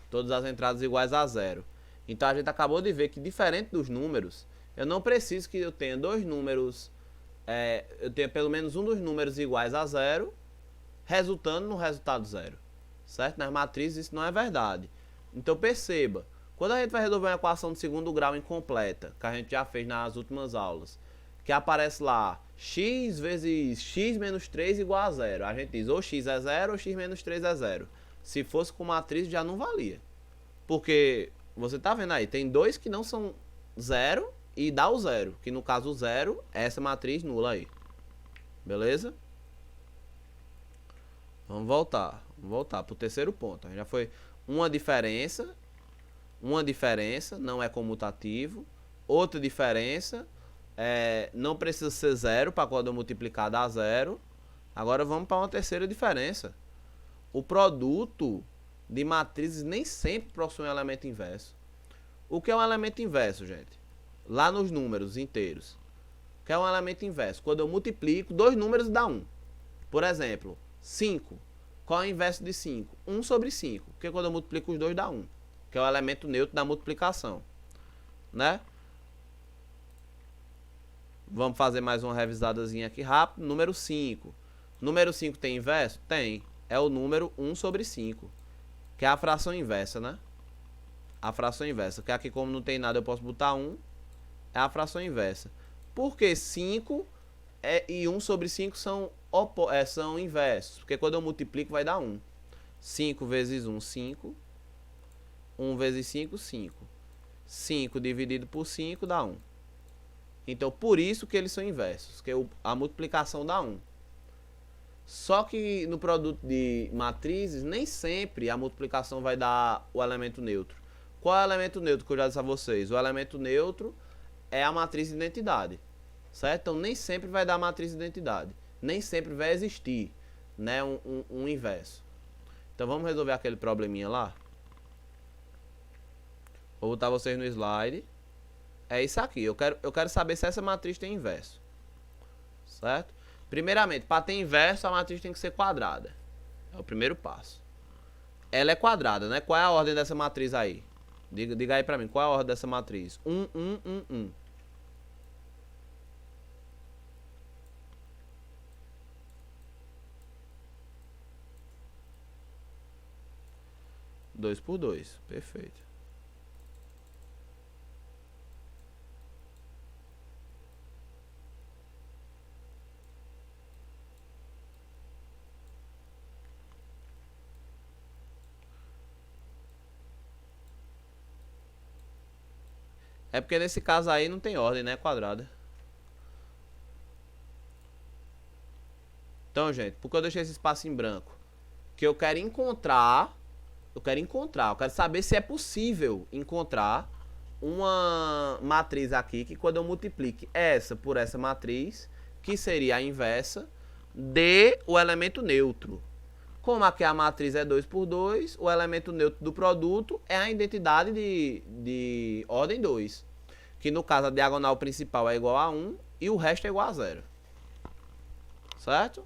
Todas as entradas iguais a 0. Então a gente acabou de ver que, diferente dos números, eu não preciso que eu tenha dois números, eu tenha pelo menos um dos números iguais a 0, resultando no resultado 0. Certo? Nas matrizes isso não é verdade. Então perceba, quando a gente vai resolver uma equação de segundo grau incompleta, que a gente já fez nas últimas aulas, que aparece lá x vezes x menos 3 igual a 0. A gente diz ou x é 0 ou x menos 3 é 0. Se fosse com matriz já não valia. Porque você tá vendo aí, tem dois que não são 0 e dá o 0. Que no caso o 0 é essa matriz nula aí. Beleza? Vamos voltar pro terceiro ponto. Já foi uma diferença, não é comutativo. Outra diferença, não precisa ser 0 para quando eu multiplicar dar 0. Agora vamos para uma terceira diferença. O produto de matrizes nem sempre possui um elemento inverso. O que é um elemento inverso, gente? Lá nos números inteiros. O que é um elemento inverso? Quando eu multiplico dois números dá 1. Por exemplo, 5. Qual é o inverso de 5? 1 sobre 5. Porque quando eu multiplico os dois dá 1. Que é o elemento neutro da multiplicação. Né? Vamos fazer mais uma revisadazinha aqui rápido. Número 5. Número 5 tem inverso? Tem. É o número 1 sobre 5. Que é a fração inversa, né? A fração inversa. Que aqui, como não tem nada, eu posso botar 1. É a fração inversa. Porque 5 e 1 sobre 5 são inversos. Porque quando eu multiplico vai dar 1. 5 vezes 1, 5. 1 vezes 5, 5. 5 dividido por 5 dá 1. Então, por isso que eles são inversos, que a multiplicação dá 1. Só que no produto de matrizes, nem sempre a multiplicação vai dar o elemento neutro. Qual é o elemento neutro que eu já disse a vocês? O elemento neutro é a matriz de identidade, certo? Então, nem sempre vai dar a matriz de identidade. Nem sempre vai existir, né, um inverso. Então, vamos resolver aquele probleminha lá? Vou botar vocês no slide. É isso aqui. Eu quero saber se essa matriz tem inverso. Certo? Primeiramente, para ter inverso, a matriz tem que ser quadrada. É o primeiro passo. Ela é quadrada, né? Qual é a ordem dessa matriz aí? Diga aí pra mim, qual é a ordem dessa matriz? 1, 1, 1, 1. Dois por 2. Perfeito. É porque nesse caso aí não tem ordem, né? Quadrada. Então, gente, por que eu deixei esse espaço em branco? Que eu quero encontrar. Eu quero saber se é possível encontrar uma matriz aqui que quando eu multiplique essa por essa matriz, que seria a inversa, dê o elemento neutro. Como aqui a matriz é 2 por 2, o elemento neutro do produto é a identidade de ordem 2. Que no caso a diagonal principal é igual a 1 e o resto é igual a 0. Certo?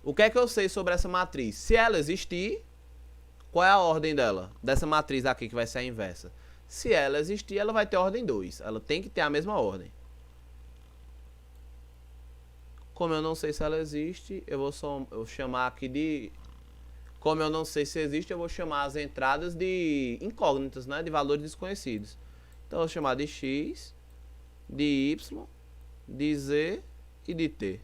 O que é que eu sei sobre essa matriz? Se ela existir, qual é a ordem dela? Dessa matriz aqui que vai ser a inversa. Se ela existir, ela vai ter ordem 2. Ela tem que ter a mesma ordem. Como eu não sei se ela existe, eu vou chamar aqui de... Como eu não sei se existe, eu vou chamar as entradas de incógnitas, né? De valores desconhecidos. Então, eu vou chamar de x, de y, de z e de t.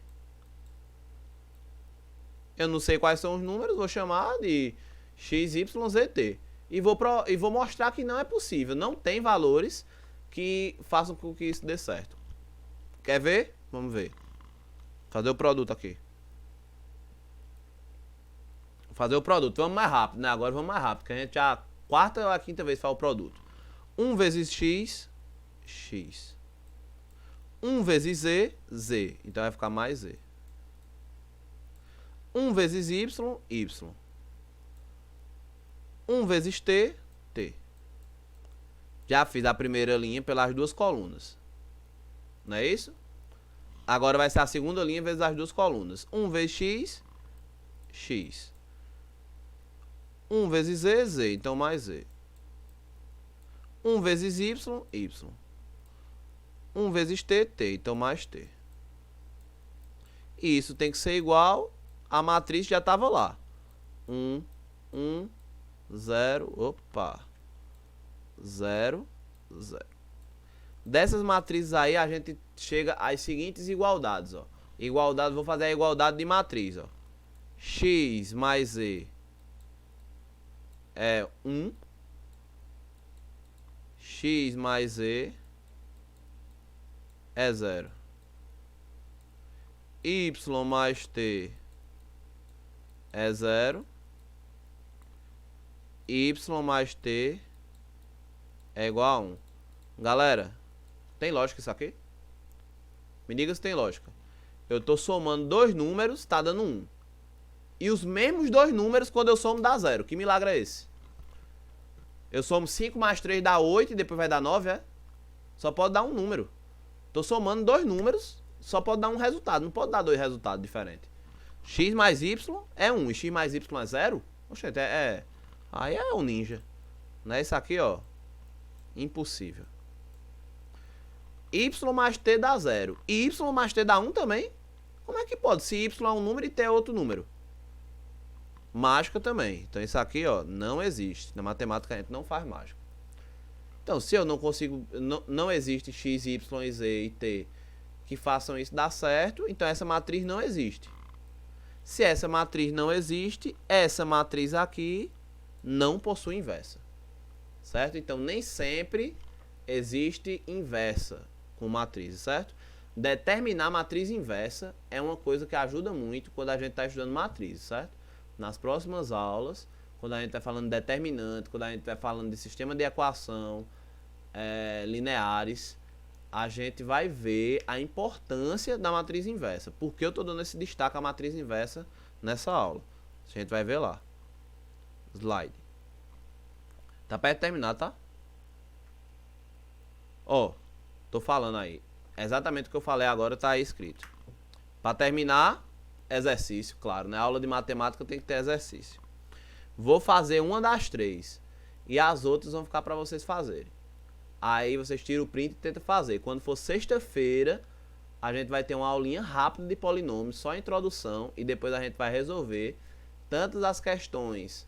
Eu não sei quais são os números, vou chamar de x, y, z, t. E vou mostrar que não é possível. Não tem valores que façam com que isso dê certo. Quer ver? Vamos ver. Fazer o produto aqui. Fazer o produto. Vamos mais rápido, né? Agora vamos mais rápido, que a gente já a quarta ou a quinta vez faz o produto. 1 vezes x, x. 1 vezes z, z. Então vai ficar mais z. 1 vezes y, y. 1 vezes t, t. Já fiz a primeira linha pelas duas colunas. Não é isso? Agora vai ser a segunda linha vezes as duas colunas. 1 vezes x, x. 1 vezes z, z. Então mais z. 1 vezes y, y. 1 vezes t, t. Então mais t. E isso tem que ser igual... A matriz já estava lá. 1, 1, 0, opa. 0, 0. Dessas matrizes aí, a gente chega às seguintes igualdades, ó. Igualdade, vou fazer a igualdade de matriz, ó. X mais z é 1. X mais z é 0. Y mais t é 0. Y mais t é igual a 1. Galera, tem lógica isso aqui? Me diga se tem lógica. Eu estou somando dois números, tá dando 1. E os mesmos dois números, quando eu somo, dá 0. Que milagre é esse? Eu somo 5 mais 3 dá 8 e depois vai dar 9, é? Só pode dar um número. Estou somando dois números, só pode dar um resultado. Não pode dar dois resultados diferentes. X mais y é 1 e x mais y é 0? Oxente, aí é um ninja. Não é isso aqui, ó. Impossível. Y mais t dá 0. E y mais t dá 1 também? Como é que pode? Se y é um número e t é outro número. Mágica também. Então isso aqui, ó, não existe. Na matemática a gente não faz mágica. Então, se eu não consigo... Não existe x, y, z e t que façam isso dar certo, então essa matriz não existe. Se essa matriz não existe, essa matriz aqui não possui inversa, certo? Então nem sempre existe inversa com matrizes, certo? Determinar matriz inversa é uma coisa que ajuda muito quando a gente está estudando matrizes, certo? Nas próximas aulas, quando a gente está falando de determinante, quando a gente está falando de sistema de equação, lineares, a gente vai ver a importância da matriz inversa. Por que eu estou dando esse destaque à matriz inversa nessa aula? A gente vai ver lá. Slide. Tá perto de terminar, tá? Ó, tô falando aí. Exatamente o que eu falei agora tá aí escrito. Para terminar, exercício, claro, né? Aula de matemática tem que ter exercício. Vou fazer uma das 3 e as outras vão ficar para vocês fazerem. Aí vocês tiram o print e tentam fazer. Quando for sexta-feira, a gente vai ter uma aulinha rápida de polinômios, só a introdução, e depois a gente vai resolver tantas as questões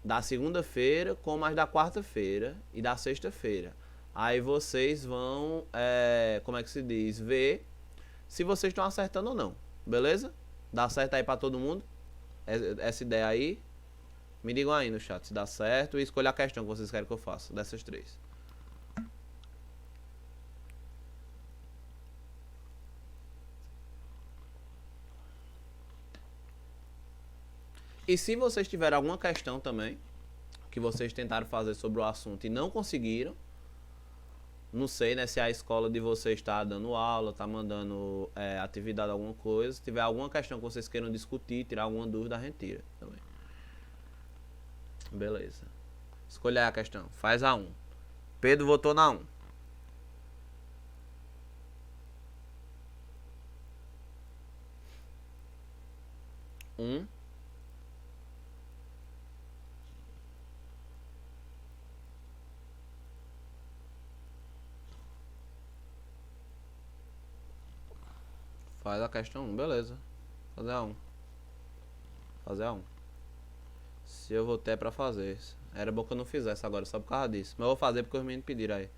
da segunda-feira como as da quarta-feira e da sexta-feira. Aí vocês vão, como é que se diz, ver se vocês estão acertando ou não, beleza? Dá certo aí pra todo mundo? Essa ideia aí? Me digam aí no chat se dá certo e escolha a questão que vocês querem que eu faça, dessas 3. E se vocês tiverem alguma questão também, que vocês tentaram fazer sobre o assunto e não conseguiram, não sei, né, se a escola de vocês está dando aula, está mandando atividade, alguma coisa. Se tiver alguma questão que vocês queiram discutir, tirar alguma dúvida, a gente tira também. Beleza. Escolha aí a questão. Faz a 1. Pedro votou na 1. Faz a questão 1, beleza. Fazer a 1. Fazer a 1. Se eu votei é pra fazer. Era bom que eu não fizesse agora, só por causa disso. Mas eu vou fazer porque os meninos pediram aí.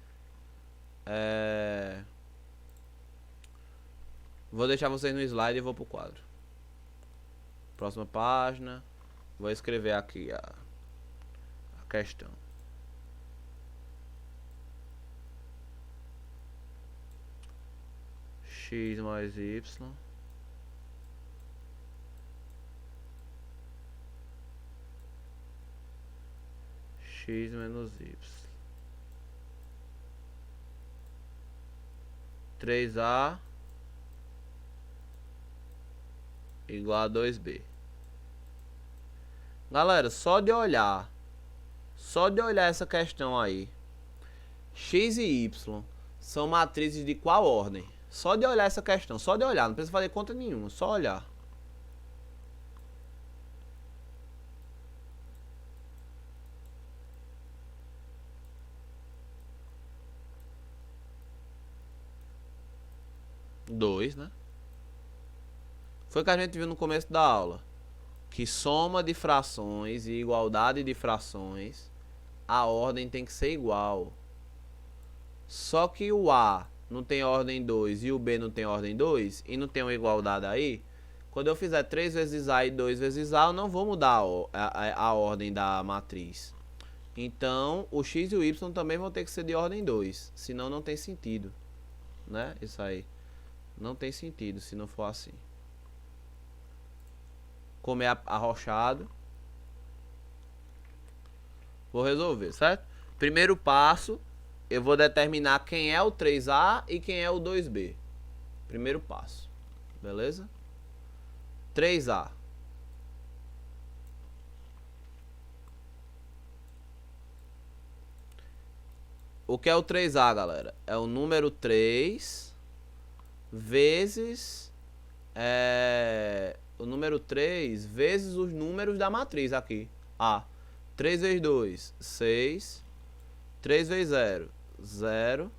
Vou deixar vocês no slide e vou pro quadro. Próxima página. Vou escrever aqui a questão. X mais Y. X menos Y. 3A igual a 2B. Galera, só de olhar essa questão aí, X e Y são matrizes de qual ordem? Só de olhar essa questão, só de olhar, não precisa fazer conta nenhuma, só olhar. Dois, né? Foi o que a gente viu no começo da aula. Que soma de frações e igualdade de frações, a ordem tem que ser igual. Só que o A não tem ordem 2 e o B não tem ordem 2 e não tem uma igualdade aí, quando eu fizer 3 vezes A e 2 vezes A, eu não vou mudar a ordem da matriz. Então, o X e o Y também vão ter que ser de ordem 2, senão não tem sentido, né? Isso aí. Não tem sentido se não for assim. Como é arrochado. Vou resolver, certo? Primeiro passo, eu vou determinar quem é o 3A e quem é o 2B. Primeiro passo. Beleza? 3A. O que é o 3A, galera? É o número 3 vezes... o número 3 vezes os números da matriz aqui. A. 3 vezes 2, 6. 3 vezes 0, 0.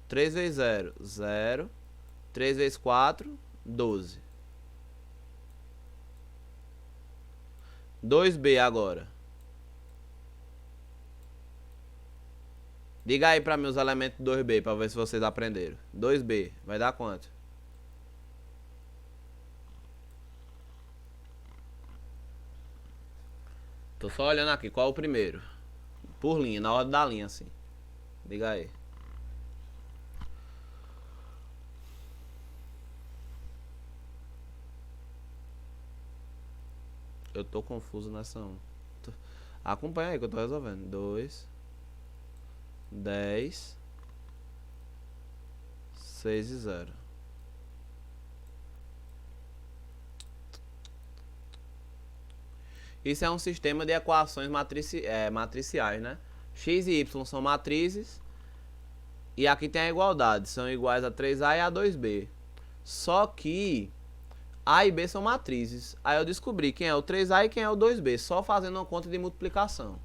3 vezes 0, 0. 3 vezes 4, 12. 2B agora. Diga aí pra mim os elementos do 2B pra ver se vocês aprenderam. 2B, vai dar quanto? Tô só olhando aqui, qual é o primeiro? Por linha, na ordem da linha, assim. Diga aí. Eu tô confuso nessa 1. Acompanha aí que eu tô resolvendo. 2, 10, 6 e 0. Isso é um sistema de equações matriciais, né? X e Y são matrizes. E aqui tem a igualdade. São iguais a 3A e a 2B. Só que A e B são matrizes. Aí eu descobri quem é o 3A e quem é o 2B. Só fazendo uma conta de multiplicação.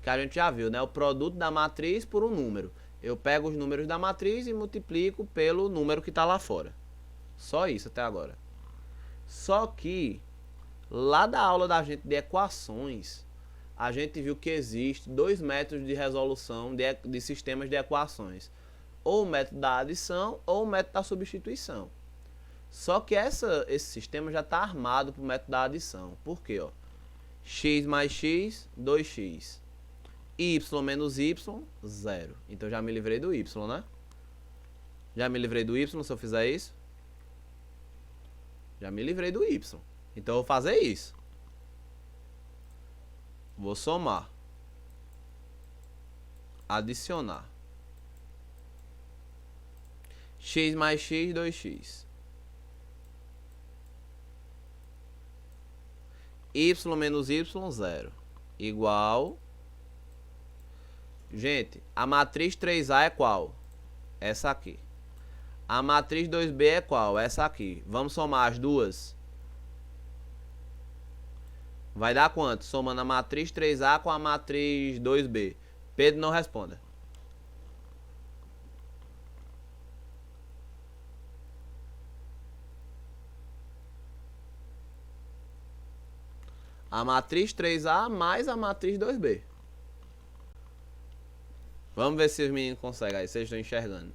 Que a gente já viu, né? O produto da matriz por um número. Eu pego os números da matriz e multiplico pelo número que está lá fora. Só isso até agora. Só que lá da aula da gente de equações, a gente viu que existe 2 métodos de resolução de sistemas de equações. Ou o método da adição ou o método da substituição. Só que esse sistema já está armado para o método da adição. Por quê? Ó? X mais x, 2x. Y menos y, 0. Então já me livrei do y, né? Já me livrei do y se eu fizer isso? Já me livrei do y. Então eu vou fazer isso. Vou somar. Adicionar. X mais x, 2x. Y menos y, 0. Igual. Gente, a matriz 3A é qual? Essa aqui. A matriz 2B é qual? Essa aqui. Vamos somar as duas. Vai dar quanto? Somando a matriz 3A com a matriz 2B. Pedro não responda. A matriz 3A mais a matriz 2B. Vamos ver se os meninos conseguem aí. Vocês estão enxergando.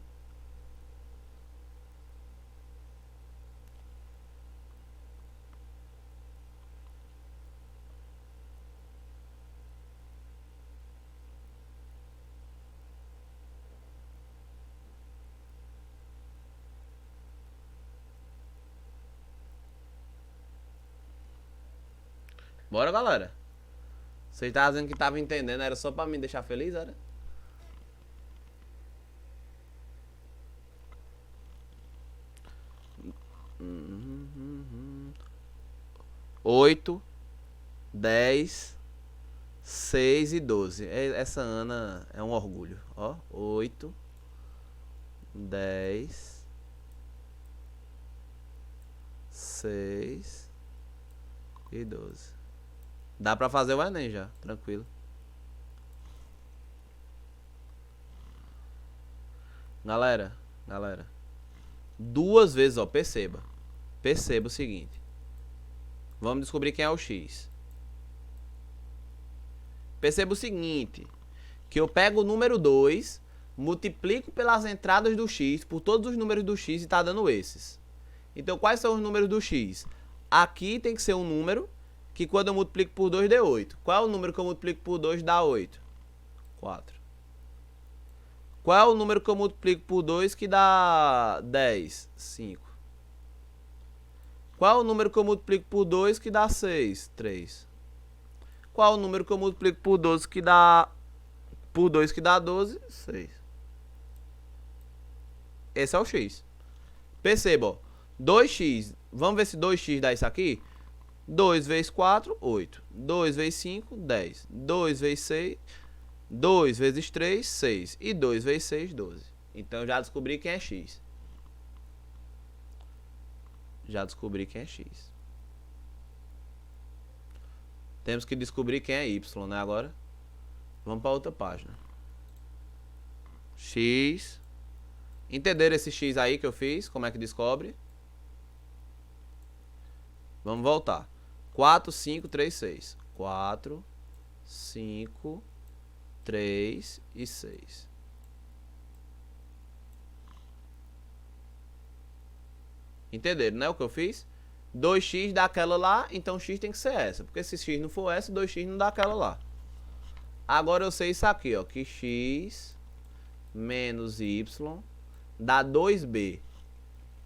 Bora, galera. Vocês estavam dizendo que estavam entendendo. Era só pra me deixar feliz, era? Oito, 10, 6 e 12. Essa Ana é um orgulho. Ó, 8, 10, 6 e 12. Dá pra fazer o Enem já, tranquilo. Galera, duas vezes, ó, perceba. Perceba o seguinte. Vamos descobrir quem é o X. Perceba o seguinte, que eu pego o número 2, multiplico pelas entradas do X, por todos os números do X e tá dando esses. Então, quais são os números do X? Aqui tem que ser um número que quando eu multiplico por 2 dê 8. Qual é o número que eu multiplico por 2 dá 8? 4. Qual é o número que eu multiplico por 2 que dá 10? 5. Qual é o número que eu multiplico por 2 que dá 6? 3. Qual é o número que eu multiplico por 12 que dá... Por 2 que dá 12? 6. Esse é o X. Perceba, ó. 2x. Vamos ver se 2x dá isso aqui? 2 vezes 4, 8. 2 vezes 5, 10. 2 vezes 6... 2 vezes 3, 6. E 2 vezes 6, 12. Então já descobri quem é X. Já descobri quem é X. Temos que descobrir quem é Y, né? Agora. Vamos para outra página. X. Entenderam esse X aí que eu fiz? Como é que descobre? Vamos voltar. 4, 5, 3, 6. 4, 5, 3 e 6. Entenderam, né, o que eu fiz? 2x dá aquela lá, então x tem que ser essa. Porque se x não for essa, 2x não dá aquela lá. Agora eu sei isso aqui, ó, que x menos y dá 2b.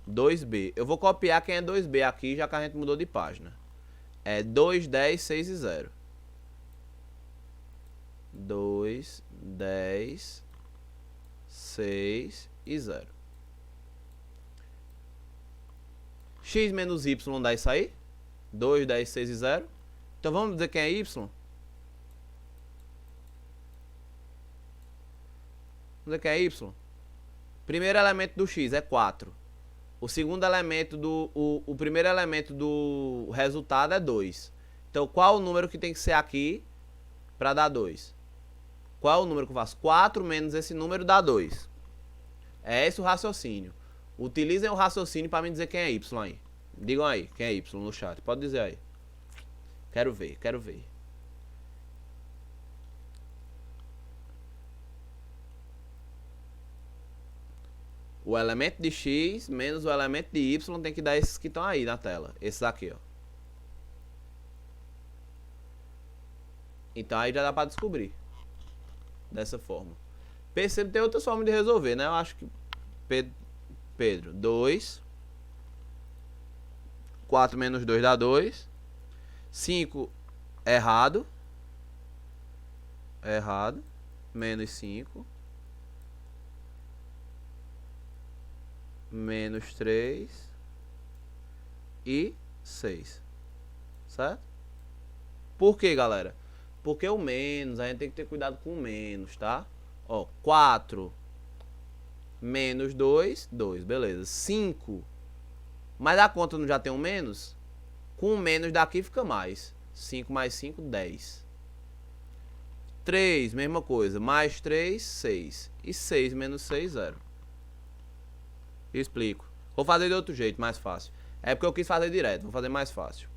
2b. Eu vou copiar quem é 2b aqui, já que a gente mudou de página. É 2, 10, 6 e 0. 2, 10, 6 e 0. X menos y dá isso aí? 2, 10, 6 e 0. Então vamos dizer quem é y? Vamos dizer quem é y? Primeiro elemento do x é 4. O segundo elemento do... O primeiro elemento do resultado é 2. Então qual o número que tem que ser aqui para dar 2? Qual é o número que eu faço? 4 menos esse número dá 2. É esse o raciocínio. Utilizem o raciocínio para me dizer quem é y aí. Digam aí, quem é y no chat. Pode dizer aí. Quero ver, quero ver. O elemento de x menos o elemento de y tem que dar esses que estão aí na tela. Esses aqui, ó. Então aí já dá para descobrir. Dessa forma. Percebe que tem outras formas de resolver, né? Eu acho que... Pedro, 2. 4 menos 2 dá 2. 5, errado. Errado. Menos 5. Menos 3. E 6. Certo? Por quê, galera? Porque o menos, a gente tem que ter cuidado com o menos, tá? Ó, 4 menos 2, 2, beleza. 5, mas a conta não já tem um menos? Com o menos daqui fica mais. 5 mais 5, 10. 3, mesma coisa. Mais 3, 6. E 6 menos 6, 0. Explico. Vou fazer de outro jeito, mais fácil. É porque eu quis fazer direto, vou fazer mais fácil.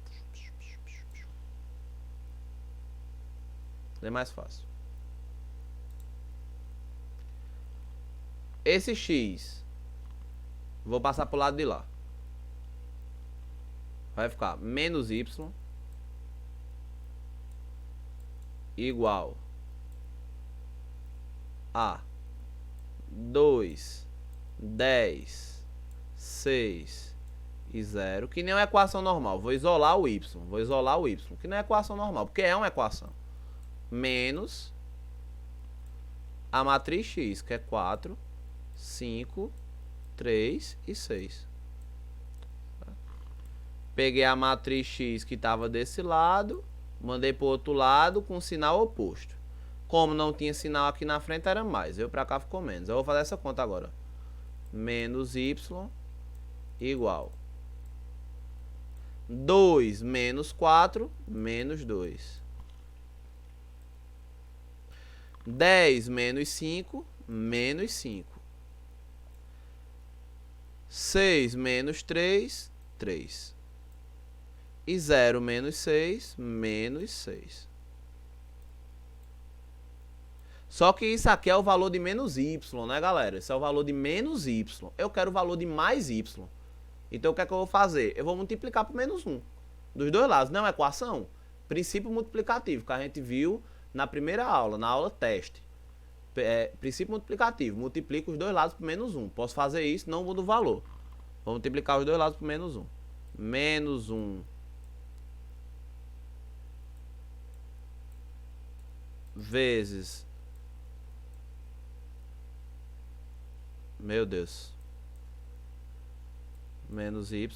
É mais fácil. Esse x, vou passar pro lado de lá. Vai ficar menos y igual a 2, 10, 6 e 0. Que nem uma equação normal. Vou isolar o y. Vou isolar o y. Que não é equação normal, porque é uma equação. Menos a matriz x, que é 4, 5, 3 e 6. Peguei a matriz x que estava desse lado, mandei para o outro lado com sinal oposto. Como não tinha sinal aqui na frente, era mais. Eu para cá ficou menos. Eu vou fazer essa conta agora. Menos y igual 2 menos 4 menos 2. 10 menos 5, menos 5. 6 menos 3, 3. E 0 menos 6, menos 6. Só que isso aqui é o valor de menos y, né, galera? Esse é o valor de menos y. Eu quero o valor de mais y. Então, o que é que eu vou fazer? Eu vou multiplicar por menos 1. Dos dois lados. Não é equação? Princípio multiplicativo, que a gente viu na primeira aula, na aula teste. Princípio multiplicativo. Multiplico os dois lados por menos 1. Posso fazer isso, não muda o valor. Vou multiplicar os dois lados por menos 1. Menos 1 vezes... Meu Deus. Menos y.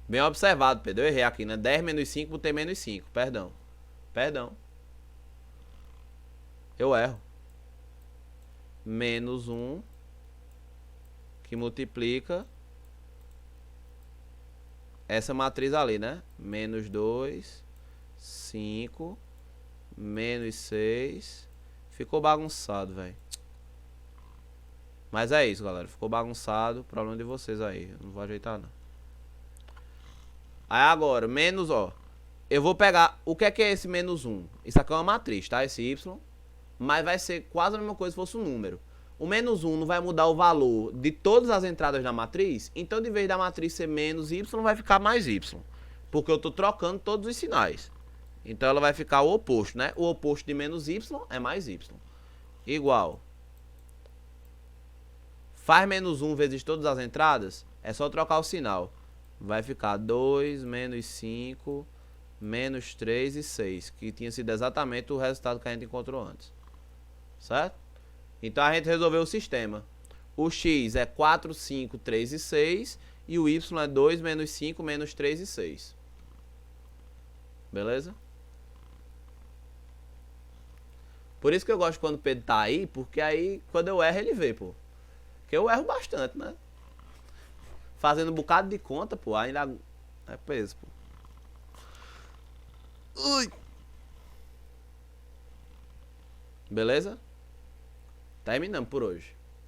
Bem observado, Pedro. Eu errei aqui, né? 10 menos 5, botei menos 5. Perdão. Perdão. Eu erro. Menos 1. Que multiplica essa matriz ali, né? Menos 2. 5. Menos 6. Ficou bagunçado, velho. Mas é isso, galera. Ficou bagunçado. Problema de vocês aí. Eu não vou ajeitar, não. Aí agora, menos, ó. Eu vou pegar... O que é esse menos 1? Isso aqui é uma matriz, tá? Esse y. Mas vai ser quase a mesma coisa se fosse um número. O menos 1 não vai mudar o valor de todas as entradas da matriz, então de vez da matriz ser menos y, vai ficar mais y. Porque eu estou trocando todos os sinais. Então ela vai ficar o oposto, né? O oposto de menos y é mais y. Igual. Faz menos 1 vezes todas as entradas, é só trocar o sinal. Vai ficar 2, menos 5, menos 3 e 6, que tinha sido exatamente o resultado que a gente encontrou antes. Certo? Então a gente resolveu o sistema. O x é 4, 5, 3 e 6, e o y é 2, menos 5, menos 3 e 6. Beleza? Por isso que eu gosto quando o Pedro tá aí, porque aí quando eu erro ele vê, pô. Porque eu erro bastante, né? Fazendo um bocado de conta, pô, ainda é peso, pô. Ui. Beleza? Terminamos por hoje.